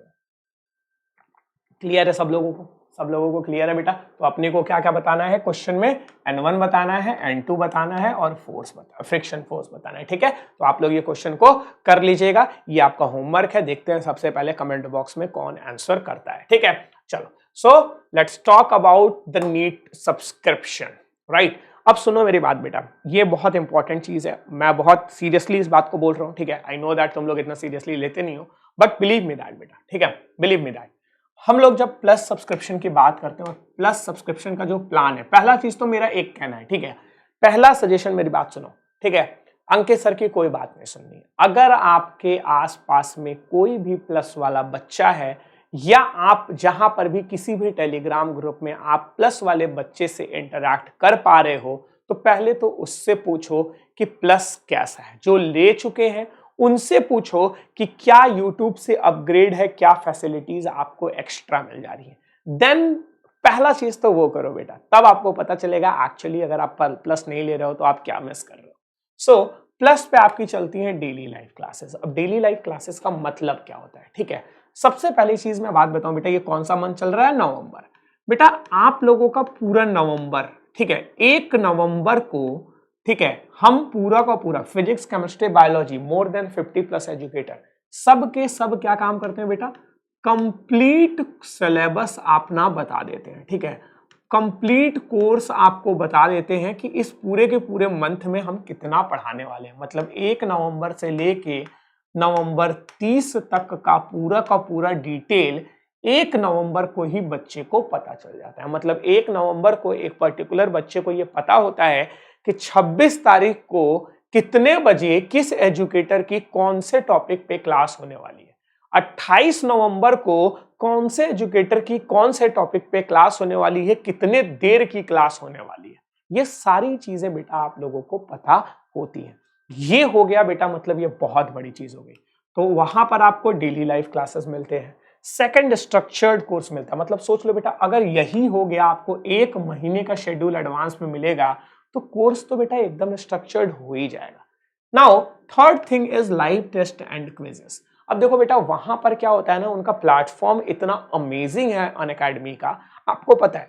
क्लियर है सब लोगों को? सब लोगों को क्लियर है बेटा? तो अपने को क्या क्या बताना है क्वेश्चन में, N1 बताना है, N2 बताना है और फोर्स फ्रिक्शन फोर्स बताना है, ठीक है। तो आप लोग ये क्वेश्चन को कर लीजिएगा, ये आपका होमवर्क है। देखते हैं सबसे पहले कमेंट बॉक्स में कौन आंसर करता है, ठीक है। चलो so let's talk about the NEET subscription, right. अब सुनो मेरी बात बेटा, ये बहुत इंपॉर्टेंट चीज है, मैं बहुत सीरियसली इस बात को बोल रहा हूँ, ठीक है। आई नो दैट तुम लोग इतना सीरियसली लेते नहीं हो, बट बिलीव मी दैट बेटा, ठीक है, बिलीव मी दैट। हम लोग जब प्लस सब्सक्रिप्शन की बात करते हैं और प्लस सब्सक्रिप्शन का जो प्लान है, पहला चीज तो मेरा एक कहना है, ठीक है, पहला सजेशन मेरी बात सुनो, ठीक है। अंकित सर की कोई बात नहीं सुननी है। अगर आपके आसपास में कोई भी प्लस वाला बच्चा है या आप जहां पर भी किसी भी टेलीग्राम ग्रुप में आप प्लस वाले बच्चे से इंटरैक्ट कर पा रहे हो, तो पहले तो उससे पूछो कि प्लस कैसा है। जो ले चुके हैं उनसे पूछो कि क्या YouTube से अपग्रेड है, क्या फैसिलिटीज आपको एक्स्ट्रा मिल जा रही है। देन पहला चीज तो वो करो बेटा, तब आपको पता चलेगा एक्चुअली अगर आप प्लस नहीं ले रहे हो तो आप क्या मिस कर रहे हो। सो प्लस पे आपकी चलती है डेली लाइव क्लासेस। अब डेली लाइव क्लासेस का मतलब क्या होता है, ठीक है। सबसे पहली चीज मैं बात बताऊं बेटा, ये कौन सा मंथ चल रहा है, नवंबर। बेटा आप लोगों का पूरा नवंबर, ठीक है, 1 नवंबर को, ठीक है, हम पूरा का पूरा physics chemistry biology more than 50 plus educator सब के सब क्या काम करते हैं बेटा, कंप्लीट सिलेबस अपना बता देते हैं, ठीक है। कंप्लीट कोर्स आपको बता देते हैं कि इस पूरे के पूरे मंथ में हम कितना पढ़ाने वाले हैं। मतलब 1 नवंबर से लेके नवंबर 30 तक का पूरा डिटेल 1 नवंबर को ही बच्चे को पता चल जाता है। मतलब 1 नवंबर को एक पर्टिकुलर बच्चे को यह पता होता है कि 26 तारीख को कितने बजे किस एजुकेटर की कौन से टॉपिक पे क्लास होने वाली है, 28 नवंबर को कौन से एजुकेटर की कौन से टॉपिक पे क्लास होने वाली है, कितने देर की क्लास होने वाली है। ये सारी चीजें बेटा आप लोगों को पता होती है। ये हो गया बेटा, मतलब ये बहुत बड़ी चीज हो गई। तो वहां पर आपको डेली लाइफ क्लासेस मिलते हैं। सेकंड स्ट्रक्चर्ड कोर्स मिलता है। मतलब सोच लो बेटा, अगर यही हो गया आपको 1 महीने का शेड्यूल एडवांस में मिलेगा तो कोर्स तो बेटा एकदम स्ट्रक्चर्ड हो ही जाएगा। Now third thing is live test and quizzes. अब देखो बेटा वहां पर क्या होता है ना, उनका प्लेटफॉर्म इतना अमेजिंग है अनअकैडमी का, आपको पता है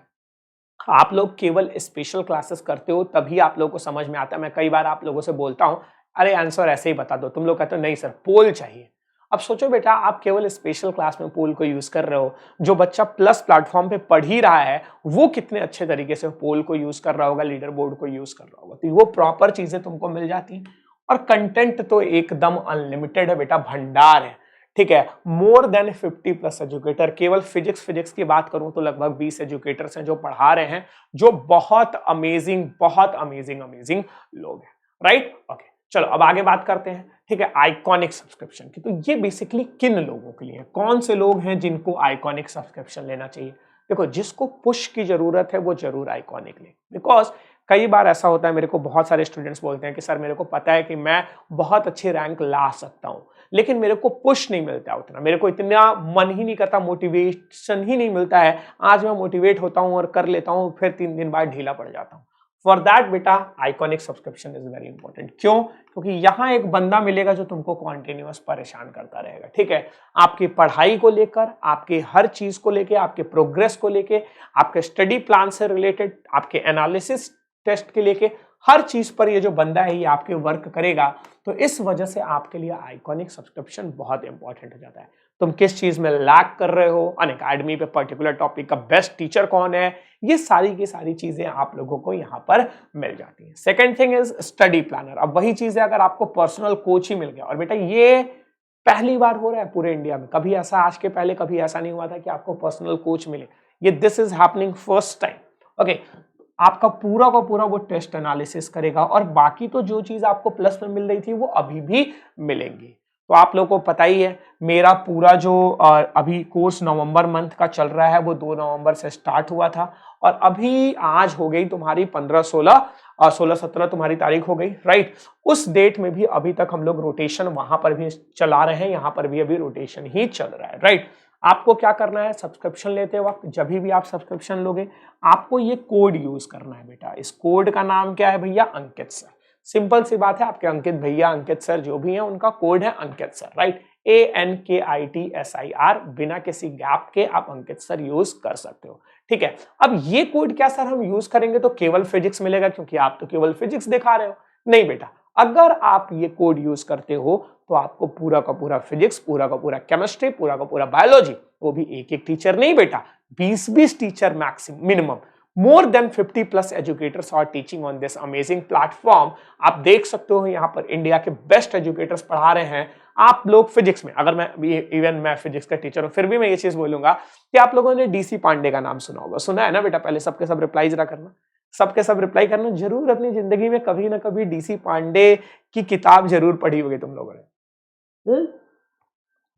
आप लोग केवल स्पेशल क्लासेस करते हो तभी आप लोगों को समझ में आता है। मैं कई बार आप लोगों से बोलता हूं अरे आंसर ऐसे ही बता दो, तुम लोग कहते हो नहीं सर पोल चाहिए। अब सोचो बेटा, आप केवल स्पेशल क्लास में पोल को यूज कर रहे हो, जो बच्चा प्लस प्लेटफॉर्म पे पढ़ ही रहा है वो कितने अच्छे तरीके से पोल को यूज कर रहा होगा, लीडर बोर्ड को यूज कर रहा होगा, तो वो प्रॉपर चीजें तुमको मिल जाती हैं। और कंटेंट तो एकदम अनलिमिटेड है बेटा, भंडार है, ठीक है। मोर देन 50 प्लस एजुकेटर, केवल फिजिक्स की बात करूं तो लगभग 20 एजुकेटर्स हैं जो पढ़ा रहे हैं, जो बहुत अमेजिंग लोग हैं, राइट। ओके चलो अब आगे बात करते हैं। ठीक है, आइकॉनिक सब्सक्रिप्शन की। तो ये बेसिकली किन लोगों के लिए है, कौन से लोग हैं जिनको आइकॉनिक सब्सक्रिप्शन लेना चाहिए? देखो, जिसको पुश की जरूरत है वो जरूर आइकॉनिक ले, बिकॉज कई बार ऐसा होता है, मेरे को बहुत सारे स्टूडेंट्स बोलते हैं कि सर मेरे को पता है कि मैं बहुत अच्छी रैंक ला सकता हूं, लेकिन मेरे को पुश नहीं मिलता उतना, मेरे को इतना मन ही नहीं करता, मोटिवेशन ही नहीं मिलता है। आज मैं मोटिवेट होता हूं और कर लेता हूं, फिर 3 दिन बाद ढीला पड़ जाता हूं। फॉर दैट बेटा iconic subscription is very important. क्यों? क्योंकि यहां एक बंदा मिलेगा जो तुमको कॉन्टिन्यूअस परेशान करता रहेगा, ठीक है, आपकी पढ़ाई को लेकर, आपके हर चीज को लेकर, आपके प्रोग्रेस को लेकर, आपके स्टडी प्लान से रिलेटेड, आपके एनालिसिस टेस्ट के लेके, हर चीज पर ये जो बंदा है ये आपके वर्क करेगा। तो इस वजह से आपके लिए आइकॉनिक सब्सक्रिप्शन बहुत इंपॉर्टेंट हो जाता है। तुम किस चीज में लैक कर रहे हो, अनअकैडमी पे पर्टिकुलर टॉपिक का बेस्ट टीचर कौन है, ये सारी की सारी चीजें आप लोगों को यहाँ पर मिल जाती है। Second thing is study planner. अब वही चीज है, अगर आपको पर्सनल कोच ही मिल गया, और बेटा ये पहली बार हो रहा है पूरे इंडिया में, कभी ऐसा आज के पहले कभी ऐसा नहीं हुआ था कि आपको पर्सनल कोच मिले, ये this is happening first time. Okay, आपका पूरा का पूरा वो टेस्ट एनालिसिस करेगा, और बाकी तो जो चीज आपको प्लस में मिल रही थी वो अभी भी मिलेंगी। तो आप लोगों को पता ही है, मेरा पूरा जो अभी कोर्स नवंबर मंथ का चल रहा है वो 2 नवंबर से स्टार्ट हुआ था, और अभी आज हो गई तुम्हारी 15-16 तुम्हारी तारीख हो गई, राइट। उस डेट में भी अभी तक हम लोग रोटेशन वहां पर भी चला रहे हैं, यहां पर भी अभी रोटेशन ही चल रहा है, राइट। आपको क्या करना है, सब्सक्रिप्शन लेते वक्त जब भी आप सब्सक्रिप्शन लोगे, आपको ये कोड यूज करना है बेटा। इस कोड का नाम क्या है भैया? अंकित सर। सिंपल सी बात है, आपके अंकित भैया, अंकित सर जो भी हैं, उनका कोड है अंकित सर, राइट। ANKITSIR, बिना किसी गैप के आप अंकित सर यूज कर सकते हो, ठीक है। अब ये कोड क्या सर हम यूज करेंगे तो केवल फिजिक्स मिलेगा, क्योंकि आप तो केवल फिजिक्स दिखा रहे हो? नहीं बेटा, अगर आप ये कोड यूज करते हो तो आपको पूरा का पूरा फिजिक्स, पूरा का पूरा केमिस्ट्री, पूरा का पूरा बायोलॉजी, वो भी एक एक टीचर नहीं बेटा, 20-20 teacher maximum, minimum, more than 50+ educators are teaching on this amazing platform। आप देख सकते हो यहाँ पर इंडिया के बेस्ट एजुकेटर्स पढ़ा रहे हैं। आप लोग फिजिक्स में, अगर मैं फिजिक्स का टीचर हूं, फिर भी मैं ये चीज बोलूंगा कि आप लोगों ने डीसी पांडे का नाम सुना होगा, सुना है ना बेटा? पहले सबके सब रिप्लाई जरा करना, सबके सब रिप्लाई करना, जरूर अपनी जिंदगी में कभी ना कभी डीसी पांडे की किताब जरूर पढ़ी होगी तुम लोगों ने।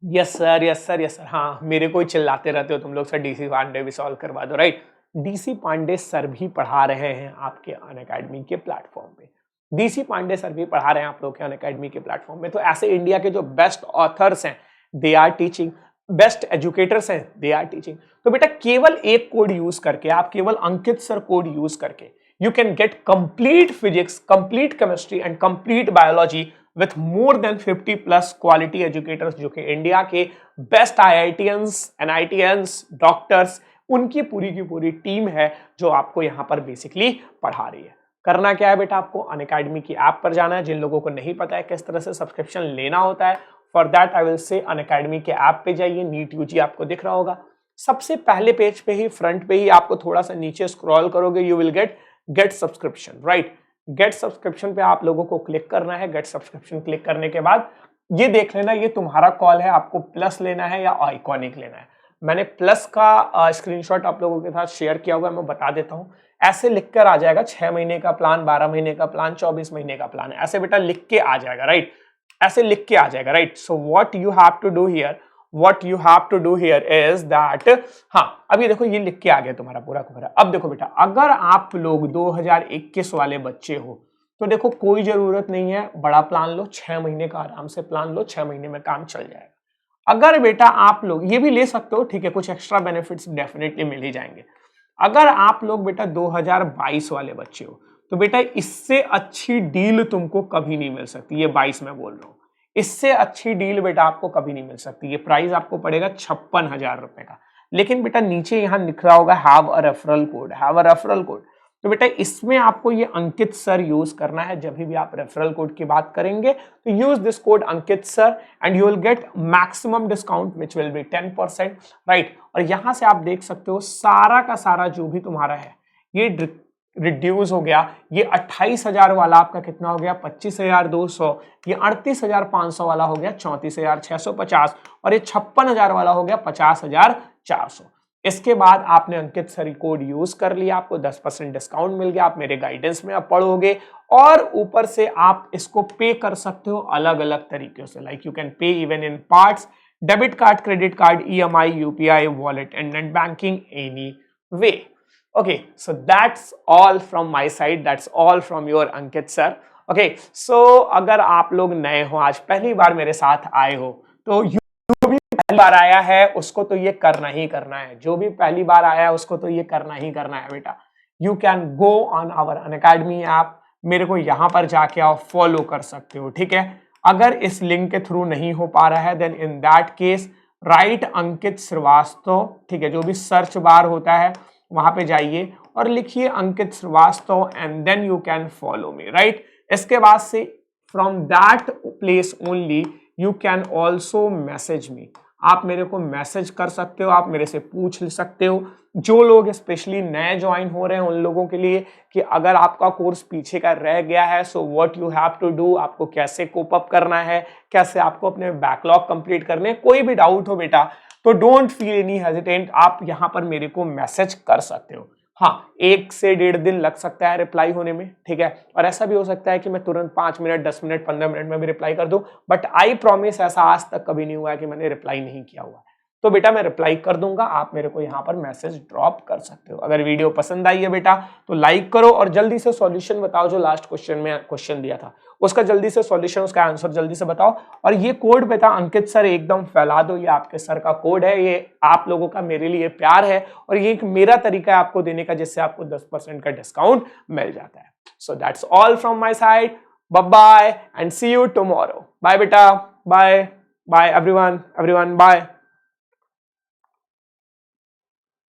Yes sir, yes sir, yes sir. हाँ, मेरे को ही चिल्लाते रहते हो तुम लोग, सर डीसी पांडे भी सॉल्व करवा दो, राइट। डीसी पांडे सर भी पढ़ा रहे हैं आपके अनअकैडमी के प्लेटफॉर्म पे, डीसी पांडे सर भी पढ़ा रहे हैं आप लोग के अनअकैडमी के प्लेटफॉर्म में। तो ऐसे इंडिया के जो बेस्ट ऑथर्स हैं they are teaching, best educators हैं दे आर टीचिंग। तो बेटा केवल एक कोड यूज करके, आप केवल अंकित सर कोड यूज करके you can get complete physics, complete chemistry and complete biology with more than 50+ quality educators, जो कि इंडिया के बेस्ट IITians, NITians, डॉक्टर्स, उनकी पूरी की पूरी टीम है जो आपको यहाँ पर बेसिकली पढ़ा रही है। करना क्या है बेटा? आपको अनअकैडमी की ऐप पर जाना है। जिन लोगों को नहीं पता है किस तरह से सब्सक्रिप्शन लेना होता है, for that I will say Unacademy के ऐप पे जाइए, नीट यूजी आपको दिख रहा होगा। सबसे पहले पेज पे ही, फ्रंट पे ही, आपको थोड़ा सा नीचे स्क्रॉल करोगे, you will get subscription, right. Get subscription पे आप लोगों को क्लिक करना है। गेट सब्सक्रिप्शन क्लिक करने के बाद ये देख लेना, ये तुम्हारा कॉल है, आपको प्लस लेना है या आइकॉनिक लेना है। मैंने प्लस का स्क्रीनशॉट आप लोगों के साथ शेयर किया हुआ है, मैं बता देता हूं। ऐसे लिख कर आ जाएगा 6 महीने का प्लान, 12 महीने का प्लान, 24 महीने का प्लान, ऐसे बेटा लिख के आ जाएगा, राइट। ऐसे लिख के आ जाएगा, right. So what you have to do here is that, हाँ, अब ये देखो, ये लिख के आ गया तुम्हारा पूरा का पूरा। अब देखो बेटा, अगर आप लोग 2021 वाले बच्चे हो तो देखो कोई जरूरत नहीं है बड़ा प्लान लो, 6 महीने का आराम से प्लान लो, 6 महीने में काम चल जाएगा। अगर बेटा आप लोग ये भी ले सकते हो, ठीक है, कुछ एक्स्ट्रा बेनिफिट्स डेफिनेटली मिल ही जाएंगे। अगर आप लोग बेटा 2022 वाले बच्चे हो तो बेटा इससे अच्छी डील तुमको कभी नहीं मिल सकती, ये 22 में बोल रहा हूं, इससे अच्छी डील बेटा आपको कभी नहीं मिल सकती। ये प्राइस आपको पड़ेगा 56,000 रुपए का, लेकिन बेटा नीचे यहां लिख रहा होगा हैव अ रेफरल कोड, तो बेटा इसमें आपको ये अंकित सर यूज करना है। जब भी आप रेफरल कोड की बात करेंगे तो use this code Ankit sir and you will get maximum discount which will be 10%, right. और यहां से आप देख सकते हो सारा का सारा जो भी तुम्हारा है ये रिड्यूस हो गया। ये 28,000 वाला आपका कितना हो गया? 25,200। ये 38,500 वाला हो गया 34,650, और ये 56,000 वाला हो गया 50,400। इसके बाद आपने अंकित सर कोड यूज कर लिया, आपको 10% डिस्काउंट मिल गया, आप मेरे गाइडेंस में आप पढ़ोगे और ऊपर से आप इसको पे कर सकते हो अलग अलग तरीके से, like you can pay even in parts, debit card, credit card, EMI, UPI, wallet and net banking, any way. Okay, so that's all from my side, that's all from your Ankit sir. Okay, so अगर आप लोग नए हो, आज पहली बार मेरे साथ आए हो, तो जो भी पहली बार आया है उसको तो ये करना ही करना है, जो भी पहली बार आया है उसको तो ये करना ही करना है बेटा. You can go on our Unacademy app, मेरे को यहाँ पर जाके आप फॉलो कर सकते हो, ठीक है. अगर इस लिंक के थ्रू नहीं हो पा रहा है, then in that case right Ankit Shrivastava, ठीक है, जो भी सर्च बार होता है वहां पे जाइए और लिखिए Ankit Shrivastava and then you can follow me, right. इसके बाद से from that place only you can also message me, आप मेरे को मैसेज कर सकते हो, आप मेरे से पूछ सकते हो. जो लोग स्पेशली नए ज्वाइन हो रहे हैं उन लोगों के लिए कि अगर आपका कोर्स पीछे का रह गया है, so what you have to do, आपको कैसे कोप अप करना है, कैसे आपको अपने बैकलॉग कंप्लीट करने, कोई भी डाउट हो बेटा तो डोंट फील एनी हेजिटेंट, आप यहाँ पर मेरे को मैसेज कर सकते हो. हाँ, 1 से 1.5 दिन लग सकता है रिप्लाई होने में, ठीक है, और ऐसा भी हो सकता है कि मैं तुरंत 5 मिनट, 10 मिनट, 15 मिनट में भी रिप्लाई कर दूं, बट आई प्रॉमिस ऐसा आज तक कभी नहीं हुआ है कि मैंने रिप्लाई नहीं किया हुआ है. तो बेटा मैं रिप्लाई कर दूंगा, आप मेरे को यहाँ पर मैसेज ड्रॉप कर सकते हो. अगर वीडियो पसंद आई है बेटा तो लाइक करो और जल्दी से सॉल्यूशन बताओ, जो लास्ट क्वेश्चन में क्वेश्चन दिया था उसका जल्दी से सॉल्यूशन, उसका आंसर जल्दी से बताओ. और ये कोड बेटा अंकित सर एकदम फैला दो, ये आपके सर का कोड है, ये आप लोगों का मेरे लिए प्यार है और ये एक मेरा तरीका है आपको देने का, जिससे आपको 10% का डिस्काउंट मिल जाता है. So that's all from my side, bye bye and see you tomorrow. Bye बेटा, बाय बाय एवरीवन, बाय.